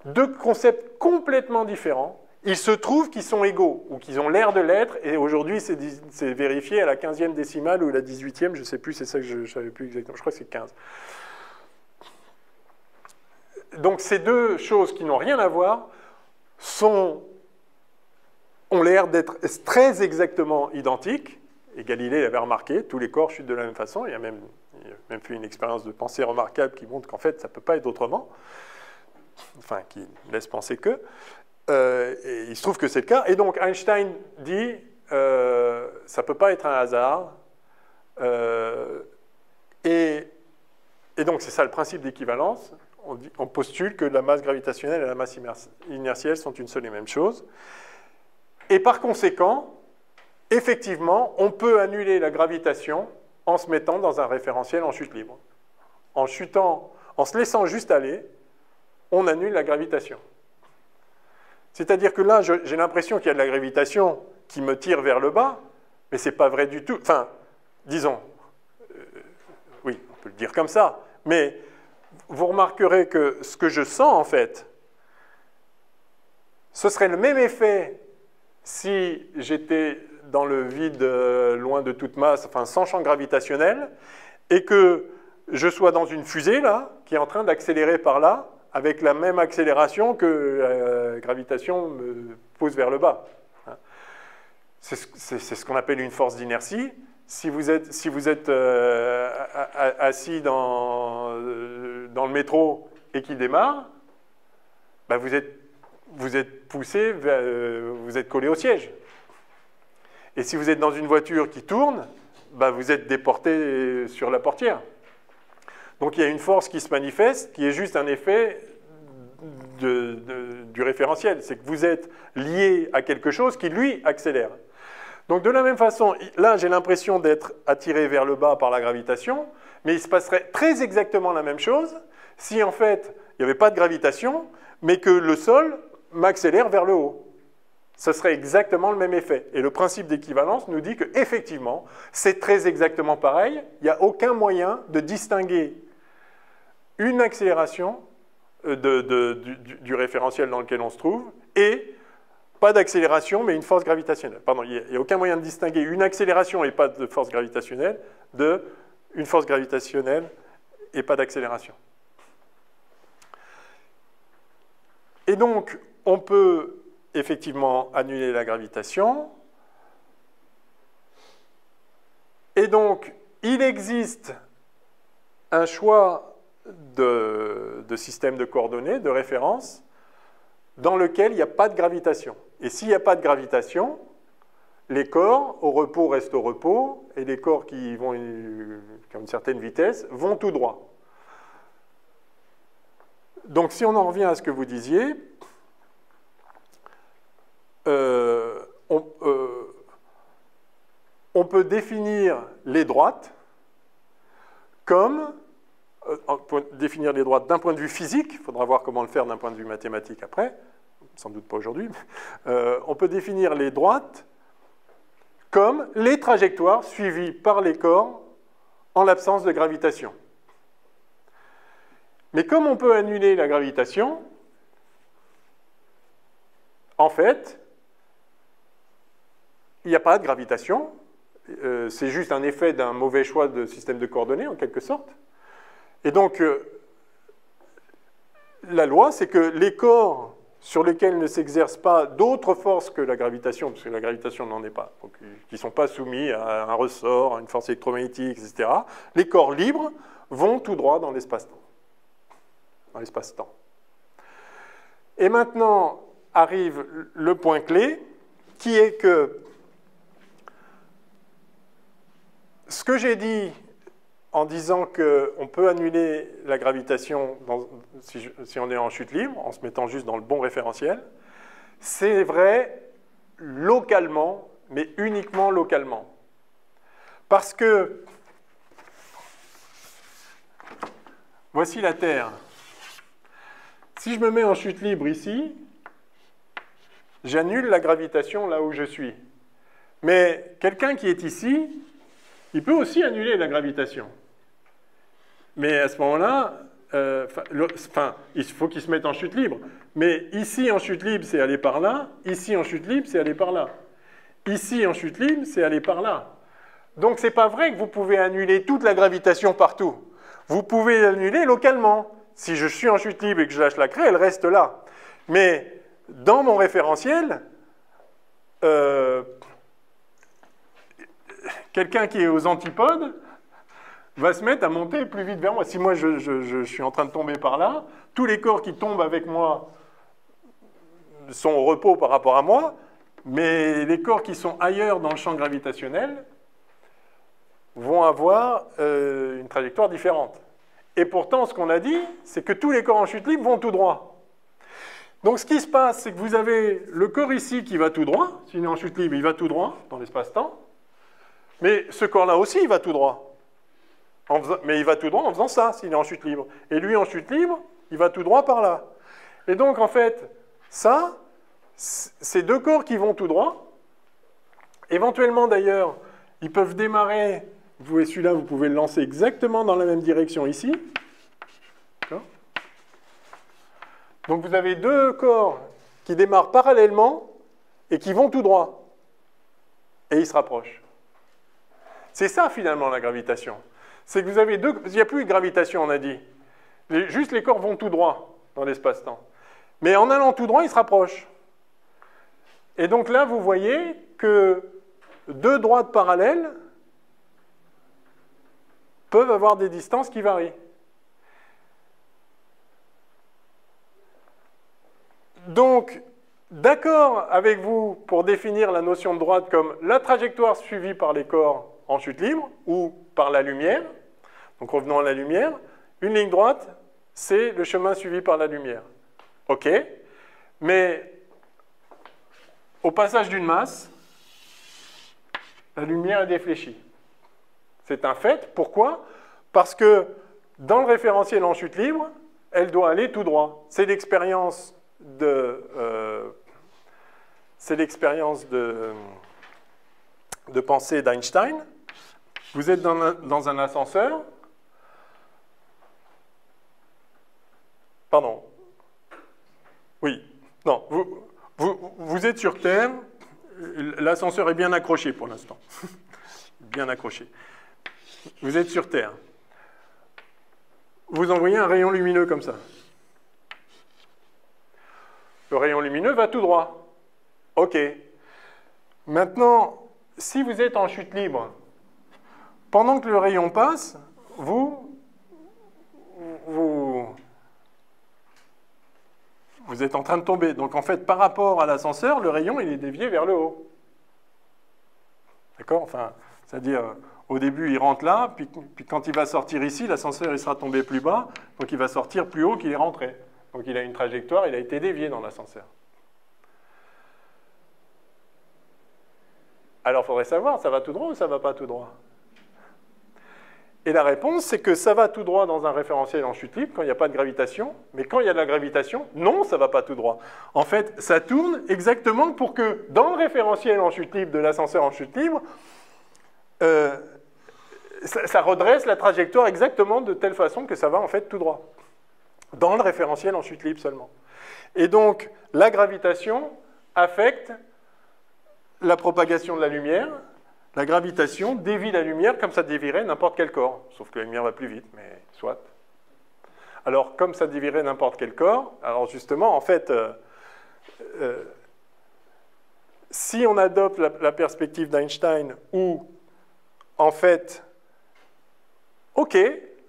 Deux concepts complètement différents. Il se trouve qu'ils sont égaux, ou qu'ils ont l'air de l'être, et aujourd'hui, c'est vérifié à la 15e décimale ou la 18e, je ne sais plus, c'est ça que je ne savais plus exactement, je crois que c'est 15. Donc, ces deux choses qui n'ont rien à voir ont l'air d'être très exactement identiques, et Galilée l'avait remarqué, tous les corps chutent de la même façon, il a même fait une expérience de pensée remarquable qui montre qu'en fait, ça ne peut pas être autrement, enfin, qui laisse penser que. Et il se trouve que c'est le cas. Et donc Einstein dit ça ne peut pas être un hasard. Et donc c'est ça le principe d'équivalence. On postule que la masse gravitationnelle et la masse inertielle sont une seule et même chose. Et par conséquent, effectivement, on peut annuler la gravitation en se mettant dans un référentiel en chute libre. En se laissant juste aller, on annule la gravitation. C'est-à-dire que là, j'ai l'impression qu'il y a de la gravitation qui me tire vers le bas, mais ce n'est pas vrai du tout. Enfin, disons, oui, on peut le dire comme ça, mais vous remarquerez que ce que je sens, en fait, ce serait le même effet si j'étais dans le vide, loin de toute masse, enfin sans champ gravitationnel, et que je sois dans une fusée, là, qui est en train d'accélérer par là, avec la même accélération que la gravitation me pousse vers le bas. C'est ce qu'on appelle une force d'inertie. Si vous êtes assis dans le métro et qu'il démarre, ben vous êtes poussé, vous êtes collé au siège. Et si vous êtes dans une voiture qui tourne, ben vous êtes déporté sur la portière. Donc il y a une force qui se manifeste, qui est juste un effet du référentiel. C'est que vous êtes lié à quelque chose qui, lui, accélère. Donc de la même façon, là j'ai l'impression d'être attiré vers le bas par la gravitation, mais il se passerait très exactement la même chose si en fait il n'y avait pas de gravitation, mais que le sol m'accélère vers le haut. Ce serait exactement le même effet. Et le principe d'équivalence nous dit qu'effectivement, c'est très exactement pareil. Il n'y a aucun moyen de distinguer une accélération du référentiel dans lequel on se trouve et pas d'accélération, mais une force gravitationnelle. Pardon, il n'y a aucun moyen de distinguer une accélération et pas de force gravitationnelle de une force gravitationnelle et pas d'accélération. Et donc, on peut effectivement annuler la gravitation. Et donc, il existe un choix de système de coordonnées, de référence, dans lequel il n'y a pas de gravitation. Et s'il n'y a pas de gravitation, les corps au repos restent au repos, et les corps qui ont une certaine vitesse vont tout droit. Donc si on en revient à ce que vous disiez, on peut définir les droites comme... définir les droites d'un point de vue physique, il faudra voir comment le faire d'un point de vue mathématique après, sans doute pas aujourd'hui, on peut définir les droites comme les trajectoires suivies par les corps en l'absence de gravitation. Mais comme on peut annuler la gravitation, en fait, il n'y a pas de gravitation, c'est juste un effet d'un mauvais choix de système de coordonnées, en quelque sorte. Et donc, la loi, c'est que les corps sur lesquels ne s'exerce pas d'autres forces que la gravitation, parce que la gravitation n'en est pas, donc, qui ne sont pas soumis à un ressort, à une force électromagnétique, etc., les corps libres vont tout droit dans l'espace-temps. Dans l'espace-temps. Et maintenant arrive le point clé, qui est que ce que j'ai dit en disant qu'on peut annuler la gravitation si on est en chute libre, en se mettant juste dans le bon référentiel, c'est vrai localement, mais uniquement localement. Parce que, voici la Terre. Si je me mets en chute libre ici, j'annule la gravitation là où je suis. Mais quelqu'un qui est ici, il peut aussi annuler la gravitation. Mais à ce moment-là, il faut qu'il se mette en chute libre. Mais ici, en chute libre, c'est aller par là. Ici, en chute libre, c'est aller par là. Ici, en chute libre, c'est aller par là. Donc, ce n'est pas vrai que vous pouvez annuler toute la gravitation partout. Vous pouvez l'annuler localement. Si je suis en chute libre et que je lâche la craie, elle reste là. Mais dans mon référentiel, quelqu'un qui est aux antipodes va se mettre à monter plus vite vers moi. Si moi, je suis en train de tomber par là, tous les corps qui tombent avec moi sont au repos par rapport à moi, mais les corps qui sont ailleurs dans le champ gravitationnel vont avoir une trajectoire différente. Et pourtant, ce qu'on a dit, c'est que tous les corps en chute libre vont tout droit. Donc, ce qui se passe, c'est que vous avez le corps ici qui va tout droit. S'il est en chute libre, il va tout droit dans l'espace-temps. Mais ce corps-là aussi, il va tout droit. Mais il va tout droit en faisant ça, s'il est en chute libre. Et lui, en chute libre, il va tout droit par là. Et donc, en fait, ça, c'est deux corps qui vont tout droit. Éventuellement, d'ailleurs, ils peuvent démarrer. Vous voyez, celui-là, vous pouvez le lancer exactement dans la même direction ici. Donc, vous avez deux corps qui démarrent parallèlement et qui vont tout droit. Et ils se rapprochent. C'est ça, finalement, la gravitation. C'est que vous avez deux... Il n'y a plus de gravitation, on a dit. Juste les corps vont tout droit dans l'espace-temps. Mais en allant tout droit, ils se rapprochent. Et donc là, vous voyez que deux droites parallèles peuvent avoir des distances qui varient. Donc, d'accord avec vous pour définir la notion de droite comme la trajectoire suivie par les corps en chute libre ou par la lumière. Donc revenons à la lumière. Une ligne droite, c'est le chemin suivi par la lumière. OK. Mais au passage d'une masse, la lumière est défléchie. C'est un fait. Pourquoi? Parce que dans le référentiel en chute libre, elle doit aller tout droit. C'est l'expérience de pensée d'Einstein. Vous êtes dans un ascenseur. Pardon. Oui. Non. Vous êtes sur Terre, l'ascenseur est bien accroché pour l'instant. Bien accroché. Vous êtes sur Terre. Vous envoyez un rayon lumineux comme ça. Le rayon lumineux va tout droit. OK. Maintenant, si vous êtes en chute libre, pendant que le rayon passe, vous êtes en train de tomber. Donc en fait, par rapport à l'ascenseur, le rayon il est dévié vers le haut. D'accord? Enfin, c'est-à-dire, au début, il rentre là, puis quand il va sortir ici, l'ascenseur il sera tombé plus bas, donc il va sortir plus haut qu'il est rentré. Donc il a une trajectoire, il a été dévié dans l'ascenseur. Alors, il faudrait savoir, ça va tout droit ou ça ne va pas tout droit? Et la réponse, c'est que ça va tout droit dans un référentiel en chute libre quand il n'y a pas de gravitation, mais quand il y a de la gravitation, non, ça ne va pas tout droit. En fait, ça tourne exactement pour que dans le référentiel en chute libre de l'ascenseur en chute libre, ça redresse la trajectoire exactement de telle façon que ça va en fait tout droit. Dans le référentiel en chute libre seulement. Et donc, la gravitation affecte la propagation de la lumière. La gravitation dévie la lumière comme ça dévierait n'importe quel corps. Sauf que la lumière va plus vite, mais soit. Alors, comme ça dévierait n'importe quel corps, alors justement, en fait, si on adopte la perspective d'Einstein où, en fait, OK,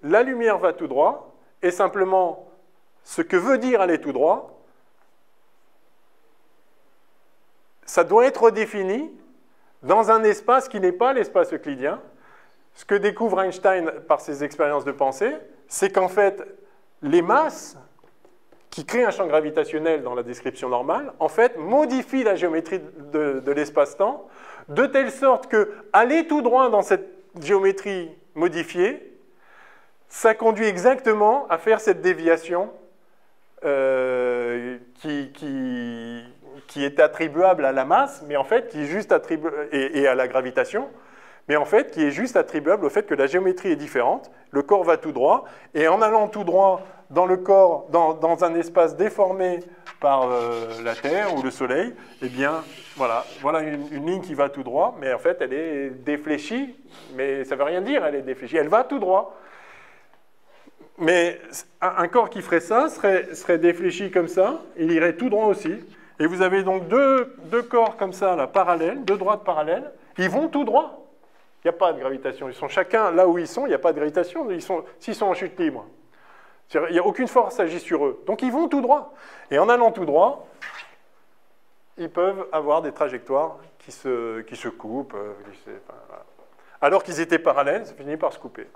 la lumière va tout droit, et simplement, ce que veut dire aller tout droit, ça doit être redéfini dans un espace qui n'est pas l'espace euclidien. Ce que découvre Einstein par ses expériences de pensée, c'est qu'en fait, les masses qui créent un champ gravitationnel dans la description normale, en fait, modifient la géométrie de l'espace-temps de telle sorte que aller tout droit dans cette géométrie modifiée, ça conduit exactement à faire cette déviation qui est attribuable à la masse, mais en fait qui est juste et à la gravitation, mais en fait qui est juste attribuable au fait que la géométrie est différente, le corps va tout droit, et en allant tout droit dans le corps, dans un espace déformé par la Terre ou le Soleil, eh bien, voilà une ligne qui va tout droit, mais en fait elle est défléchie, mais ça ne veut rien dire, elle est défléchie, elle va tout droit. Mais un corps qui ferait ça serait défléchi comme ça, il irait tout droit aussi. Et vous avez donc deux corps comme ça, là, parallèles, deux droites parallèles, ils vont tout droit. Il n'y a pas de gravitation. Ils sont chacun là où ils sont, il n'y a pas de gravitation, s'ils sont en chute libre. Il n'y a aucune force agit sur eux. Donc ils vont tout droit. Et en allant tout droit, ils peuvent avoir des trajectoires qui se coupent. Voilà. Alors qu'ils étaient parallèles, ça finit par se couper.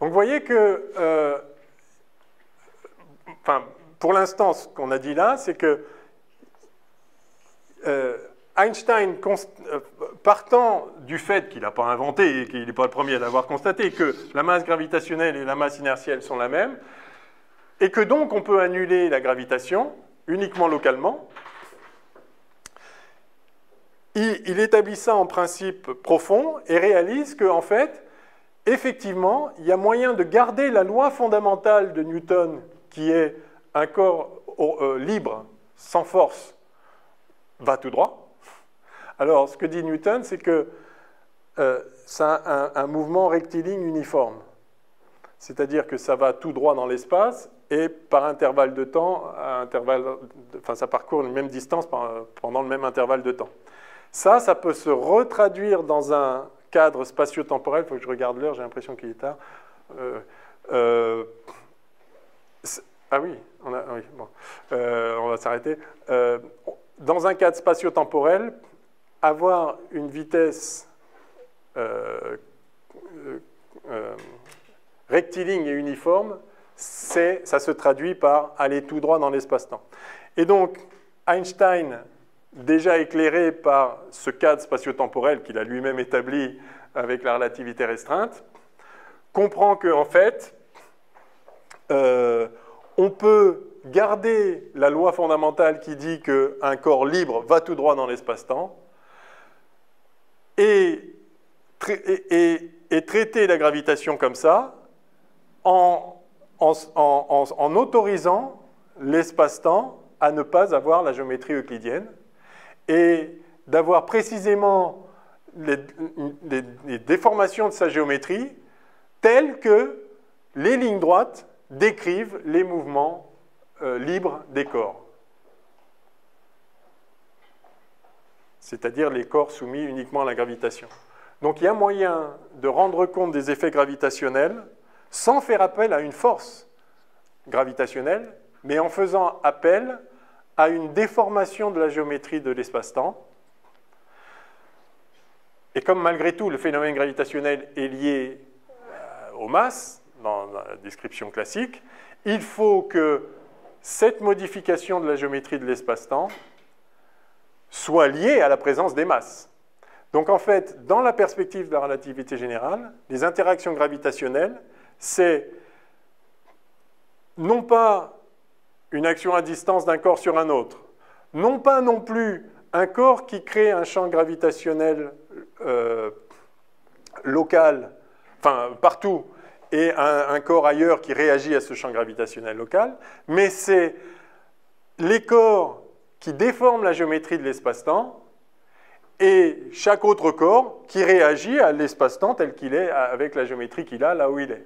Donc vous voyez que, pour l'instant, ce qu'on a dit là, c'est que Einstein, partant du fait qu'il n'a pas inventé et qu'il n'est pas le premier à l'avoir constaté, que la masse gravitationnelle et la masse inertielle sont la même, et que donc on peut annuler la gravitation uniquement localement, il établit ça en principe profond et réalise qu'en fait, effectivement, il y a moyen de garder la loi fondamentale de Newton, qui est un corps libre, sans force, va tout droit. Alors, ce que dit Newton, c'est que ça a un mouvement rectiligne uniforme. C'est-à-dire que ça va tout droit dans l'espace et par intervalle de temps, ça parcourt une même distance pendant le même intervalle de temps. Ça peut se retraduire dans un cadre spatio-temporel. Il faut que je regarde l'heure, j'ai l'impression qu'il est tard. Ah oui, on va s'arrêter. Dans un cadre spatio-temporel, avoir une vitesse rectiligne et uniforme, ça se traduit par aller tout droit dans l'espace-temps. Et donc, Einstein, déjà éclairé par ce cadre spatio-temporel qu'il a lui-même établi avec la relativité restreinte, comprend qu'en fait, on peut garder la loi fondamentale qui dit qu'un corps libre va tout droit dans l'espace-temps et traiter la gravitation comme ça en autorisant l'espace-temps à ne pas avoir la géométrie euclidienne et d'avoir précisément les déformations de sa géométrie telles que les lignes droites décrivent les mouvements libres des corps. C'est-à-dire les corps soumis uniquement à la gravitation. Donc il y a moyen de rendre compte des effets gravitationnels sans faire appel à une force gravitationnelle, mais en faisant appel à une déformation de la géométrie de l'espace-temps. Et comme malgré tout le phénomène gravitationnel est lié aux masses, dans la description classique, il faut que cette modification de la géométrie de l'espace-temps soit liée à la présence des masses. Donc en fait, dans la perspective de la relativité générale, les interactions gravitationnelles, c'est non pas une action à distance d'un corps sur un autre, non pas non plus un corps qui crée un champ gravitationnel local, enfin partout, et un corps ailleurs qui réagit à ce champ gravitationnel local, mais c'est les corps qui déforment la géométrie de l'espace-temps et chaque autre corps qui réagit à l'espace-temps tel qu'il est, avec la géométrie qu'il a là où il est.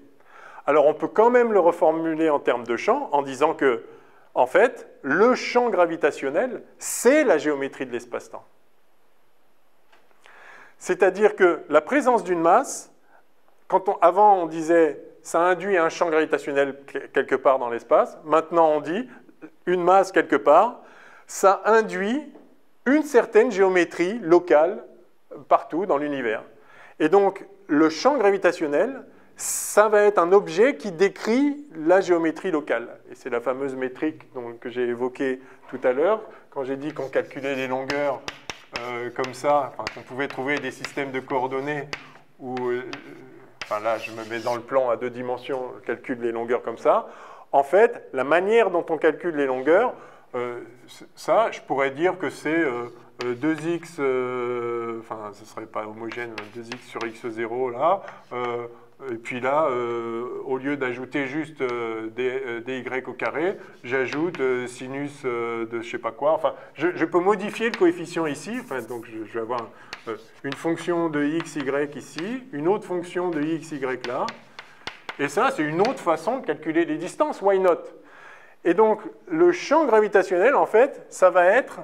Alors on peut quand même le reformuler en termes de champ en disant que, en fait, le champ gravitationnel, c'est la géométrie de l'espace-temps. C'est-à-dire que la présence d'une masse, avant on disait ça induit un champ gravitationnel quelque part dans l'espace, maintenant on dit une masse quelque part, ça induit une certaine géométrie locale partout dans l'univers. Et donc le champ gravitationnel, ça va être un objet qui décrit la géométrie locale. Et c'est la fameuse métrique que j'ai évoquée tout à l'heure, quand j'ai dit qu'on calculait les longueurs comme ça, enfin, qu'on pouvait trouver des systèmes de coordonnées où, enfin là je me mets dans le plan à 2 dimensions, je calcule les longueurs comme ça. En fait, la manière dont on calcule les longueurs, ça, je pourrais dire que c'est 2x, enfin ce ne serait pas homogène, 2x sur x0 là, et puis là, au lieu d'ajouter juste dy au carré, j'ajoute sinus de je ne sais pas quoi. Enfin, je peux modifier le coefficient ici. Enfin, donc, je vais avoir une fonction de x, y ici, une autre fonction de x, y là. Et ça, c'est une autre façon de calculer les distances. Why not? Et donc, le champ gravitationnel, en fait, ça va être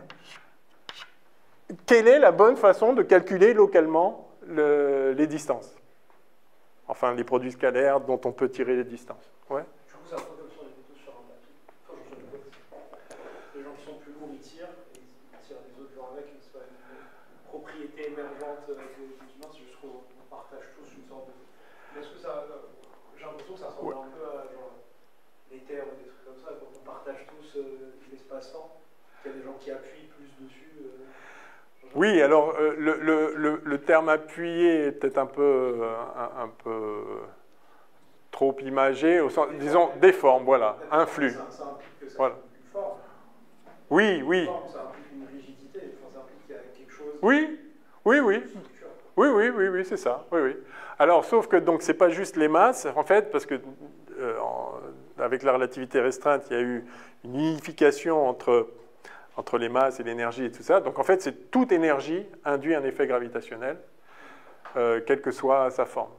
quelle est la bonne façon de calculer localement les distances. Enfin, les produits scalaires dont on peut tirer les distances. Ouais. Du coup, ça prend comme ça, on est plutôt sur un bateau. Les gens qui sont plus lourds, ils tirent, et ils tirent les autres gens avec, c'est pas une propriété émergente du humain, c'est juste qu'on partage tous une sorte de... Mais est-ce que ça... J'ai l'impression que ça ressemble un peu à genre, les terres ou des trucs comme ça, quand on partage tous l'espace-temps, qu'il y a des gens qui appuient plus dessus. Oui, alors le terme appuyé est peut-être un peu trop imagé, au sens, disons déforme, voilà, influe. Ça implique que ça voilà. implique une forme. Oui, oui. Une forme, ça implique une rigidité, enfin, ça implique qu'il y a quelque chose. Oui, oui, oui. Oui, c'est ça. Oui, oui. Alors, sauf que donc c'est pas juste les masses, en fait, parce que avec la relativité restreinte, il y a eu une unification entre les masses et l'énergie et tout ça. Donc en fait, c'est toute énergie induit un effet gravitationnel, quelle que soit sa forme.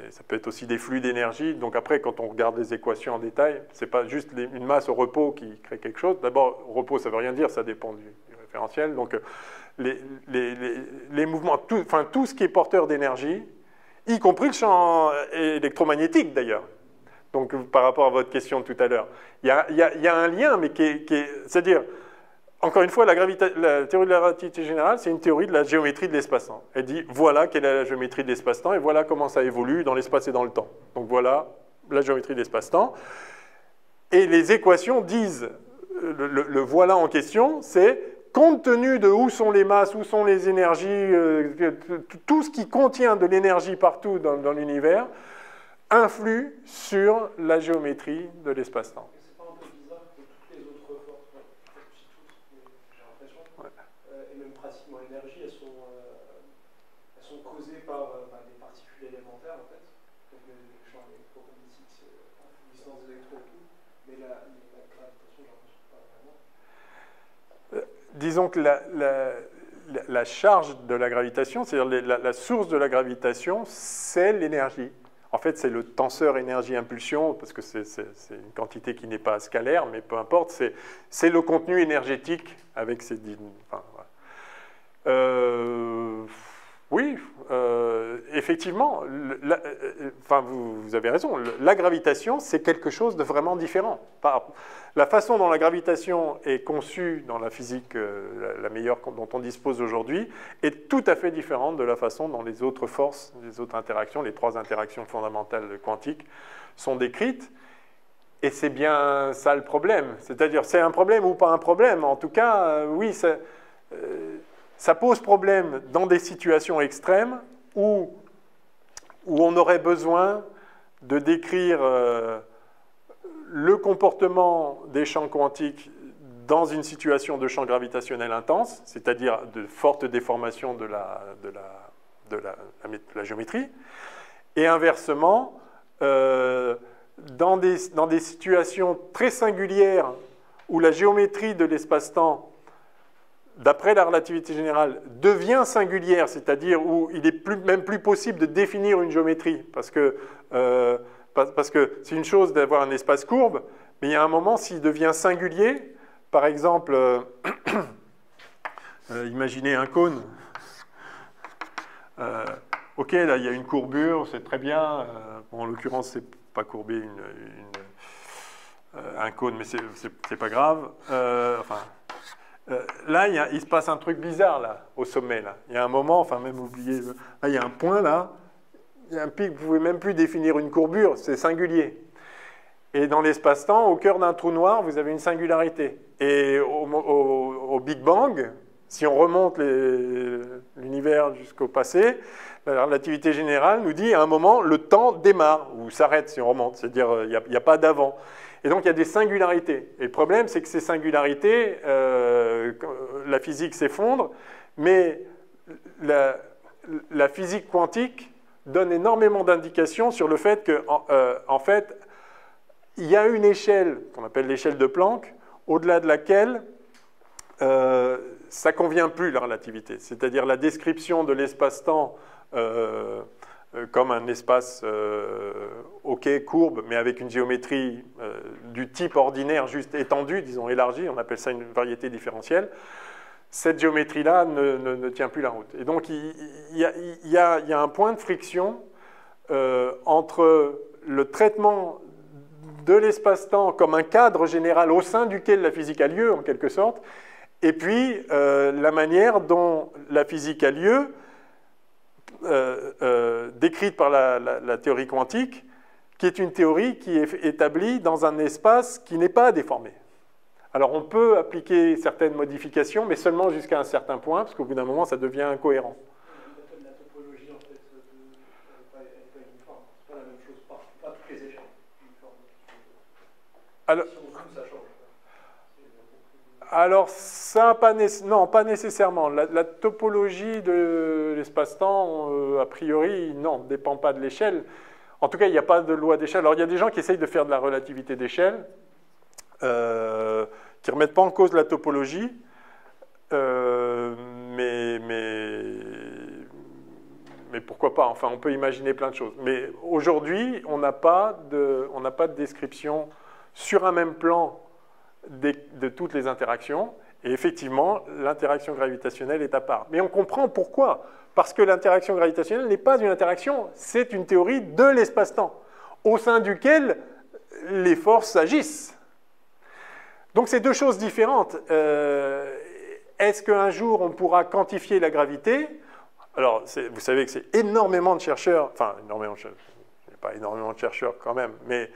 Ça peut être aussi des flux d'énergie. Donc après, quand on regarde les équations en détail, c'est pas juste une masse au repos qui crée quelque chose. D'abord, au repos, ça ne veut rien dire, ça dépend du référentiel. Donc les mouvements, tout ce qui est porteur d'énergie, y compris le champ électromagnétique d'ailleurs. Donc par rapport à votre question de tout à l'heure, il y a un lien, mais qui est c'est-à-dire, encore une fois, la théorie de la relativité générale, c'est une théorie de la géométrie de l'espace-temps. Elle dit, voilà quelle est la géométrie de l'espace-temps, et voilà comment ça évolue dans l'espace et dans le temps. Donc voilà la géométrie de l'espace-temps. Et les équations disent, le voilà en question, c'est, compte tenu de où sont les masses, où sont les énergies, tout ce qui contient de l'énergie partout dans l'univers, influe sur la géométrie de l'espace-temps. C'est pas un peu bizarre que toutes les autres forces, j'ai l'impression, et même pratiquement l'énergie, elles sont causées par des particules élémentaires en fait, donc les champs électromagnétiques, distance des électrons et tout, mais la gravitation, j'ai l'impression pas vraiment. disons que la charge de la gravitation, c'est-à-dire la source de la gravitation, c'est l'énergie. En fait, c'est le tenseur énergie-impulsion, parce que c'est une quantité qui n'est pas scalaire, mais peu importe, c'est le contenu énergétique avec ces... Enfin, voilà. Oui, effectivement, enfin, vous avez raison, la gravitation, c'est quelque chose de vraiment différent. La façon dont la gravitation est conçue dans la physique, la meilleure dont on dispose aujourd'hui, est tout à fait différente de la façon dont les autres forces, les autres interactions, les 3 interactions fondamentales quantiques sont décrites. Et c'est bien ça le problème. C'est-à-dire, c'est un problème ou pas un problème. En tout cas, oui, ça pose problème dans des situations extrêmes où on aurait besoin de décrire le comportement des champs quantiques dans une situation de champ gravitationnel intense, c'est-à-dire de fortes déformations de la géométrie, et inversement, dans des situations très singulières où la géométrie de l'espace-temps, d'après la relativité générale, devient singulière, c'est-à-dire où il est même plus possible de définir une géométrie, parce que c'est une chose d'avoir un espace courbe, mais il y a un moment, s'il devient singulier, par exemple, imaginez un cône. Ok, là, il y a une courbure, c'est très bien. Bon, en l'occurrence, c'est pas courbé un cône, mais c'est pas grave. Là, il se passe un truc bizarre, là, au sommet. Là. Il y a un moment, enfin, même oubliez, là, il y a un point, là. Il y a un pic, vous ne pouvez même plus définir une courbure, c'est singulier. Et dans l'espace-temps, au cœur d'un trou noir, vous avez une singularité. Et au Big Bang, si on remonte l'univers jusqu'au passé, la relativité générale nous dit, à un moment, le temps démarre, ou s'arrête si on remonte, c'est-à-dire il n'y a pas d'avant. Et donc, il y a des singularités. Et le problème, c'est que ces singularités, la physique s'effondre, mais la physique quantique donne énormément d'indications sur le fait qu'en fait, il y a une échelle, qu'on appelle l'échelle de Planck, au-delà de laquelle ça ne convient plus, la relativité. C'est-à-dire la description de l'espace-temps comme un espace courbe, mais avec une géométrie du type ordinaire, juste étendue, disons élargie, on appelle ça une variété différentielle. Cette géométrie-là ne tient plus la route. Et donc, il y a un point de friction entre le traitement de l'espace-temps comme un cadre général au sein duquel la physique a lieu, en quelque sorte, et puis la manière dont la physique a lieu, décrite par la théorie quantique, qui est une théorie qui est établie dans un espace qui n'est pas déformé. Alors on peut appliquer certaines modifications, mais seulement jusqu'à un certain point, parce qu'au bout d'un moment, ça devient incohérent. La topologie, en fait, n'est pas uniforme. Ce n'est pas la même chose partout, pas toutes les échelles. Alors, si on zoome, ça change. Alors ça, non, pas nécessairement. La topologie de l'espace-temps, a priori, non, ne dépend pas de l'échelle. En tout cas, il n'y a pas de loi d'échelle. Alors il y a des gens qui essayent de faire de la relativité d'échelle, qui ne remettent pas en cause la topologie, mais pourquoi pas? Enfin, on peut imaginer plein de choses. Mais aujourd'hui, on n'a pas de description sur un même plan de toutes les interactions. Et effectivement, l'interaction gravitationnelle est à part. Mais on comprend pourquoi. Parce que l'interaction gravitationnelle n'est pas une interaction, c'est une théorie de l'espace-temps, au sein duquel les forces agissent. Donc c'est deux choses différentes. Est-ce qu'un jour on pourra quantifier la gravité? Alors vous savez que c'est énormément de chercheurs, enfin énormément de chercheurs, il n'y a pas énormément de chercheurs quand même, mais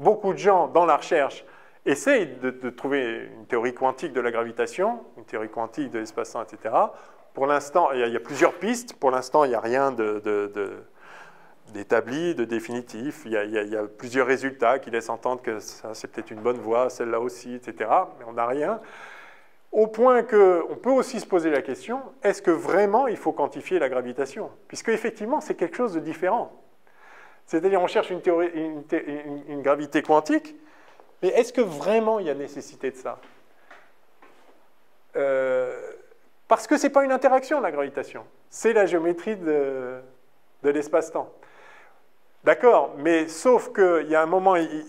beaucoup de gens dans la recherche essayent de trouver une théorie quantique de la gravitation, une théorie quantique de l'espace-temps, etc. Pour l'instant, il y a plusieurs pistes. Pour l'instant, il n'y a rien d'établi, de définitif. Il y a plusieurs résultats qui laissent entendre que c'est peut-être une bonne voie, celle-là aussi, etc. Mais on n'a rien. Au point qu'on peut aussi se poser la question, est-ce que vraiment il faut quantifier la gravitation? Puisque effectivement, c'est quelque chose de différent. C'est-à-dire, on cherche une gravité quantique, mais est-ce que vraiment il y a nécessité de ça? Parce que ce n'est pas une interaction, la gravitation. C'est la géométrie de l'espace-temps. D'accord, mais sauf qu'il y a un moment, il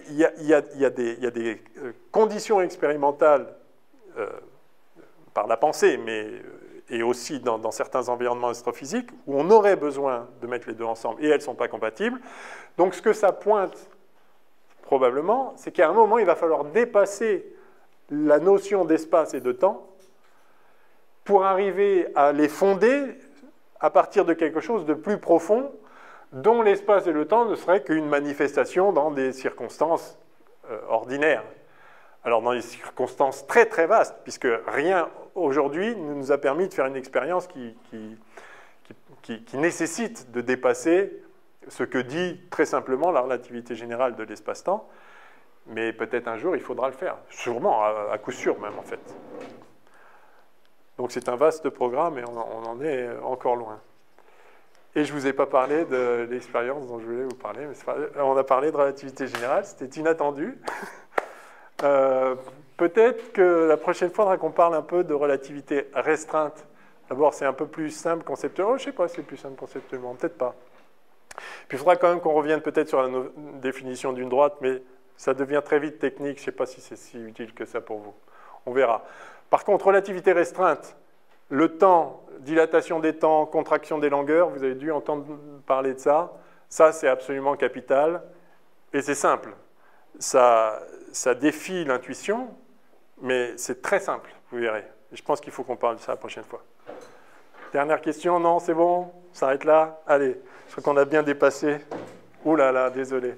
y a des conditions expérimentales par la pensée, et aussi dans certains environnements astrophysiques, où on aurait besoin de mettre les deux ensemble, et elles ne sont pas compatibles. Donc ce que ça pointe, probablement, c'est qu'à un moment, il va falloir dépasser la notion d'espace et de temps pour arriver à les fonder à partir de quelque chose de plus profond, dont l'espace et le temps ne seraient qu'une manifestation dans des circonstances ordinaires. Alors dans des circonstances très très vastes, puisque rien aujourd'hui ne nous a permis de faire une expérience qui nécessite de dépasser ce que dit très simplement la relativité générale de l'espace-temps, mais peut-être un jour il faudra le faire, sûrement, à coup sûr même en fait. Donc c'est un vaste programme et on en est encore loin. Et je ne vous ai pas parlé de l'expérience dont je voulais vous parler, mais on a parlé de relativité générale, c'était inattendu. Peut-être que la prochaine fois, il faudra qu'on parle un peu de relativité restreinte. D'abord, c'est un peu plus simple conceptuellement. Je ne sais pas si c'est plus simple conceptuellement, peut-être pas. Puis il faudra quand même qu'on revienne peut-être sur la définition d'une droite, mais ça devient très vite technique. Je ne sais pas si c'est si utile que ça pour vous. On verra. Par contre, relativité restreinte, le temps, dilatation des temps, contraction des longueurs, vous avez dû entendre parler de ça. Ça, c'est absolument capital. Et c'est simple. Ça défie l'intuition, mais c'est très simple, vous verrez. Et je pense qu'il faut qu'on parle de ça la prochaine fois. Dernière question, non, c'est bon? On s'arrête là? Allez, je crois qu'on a bien dépassé. Ouh là là, désolé.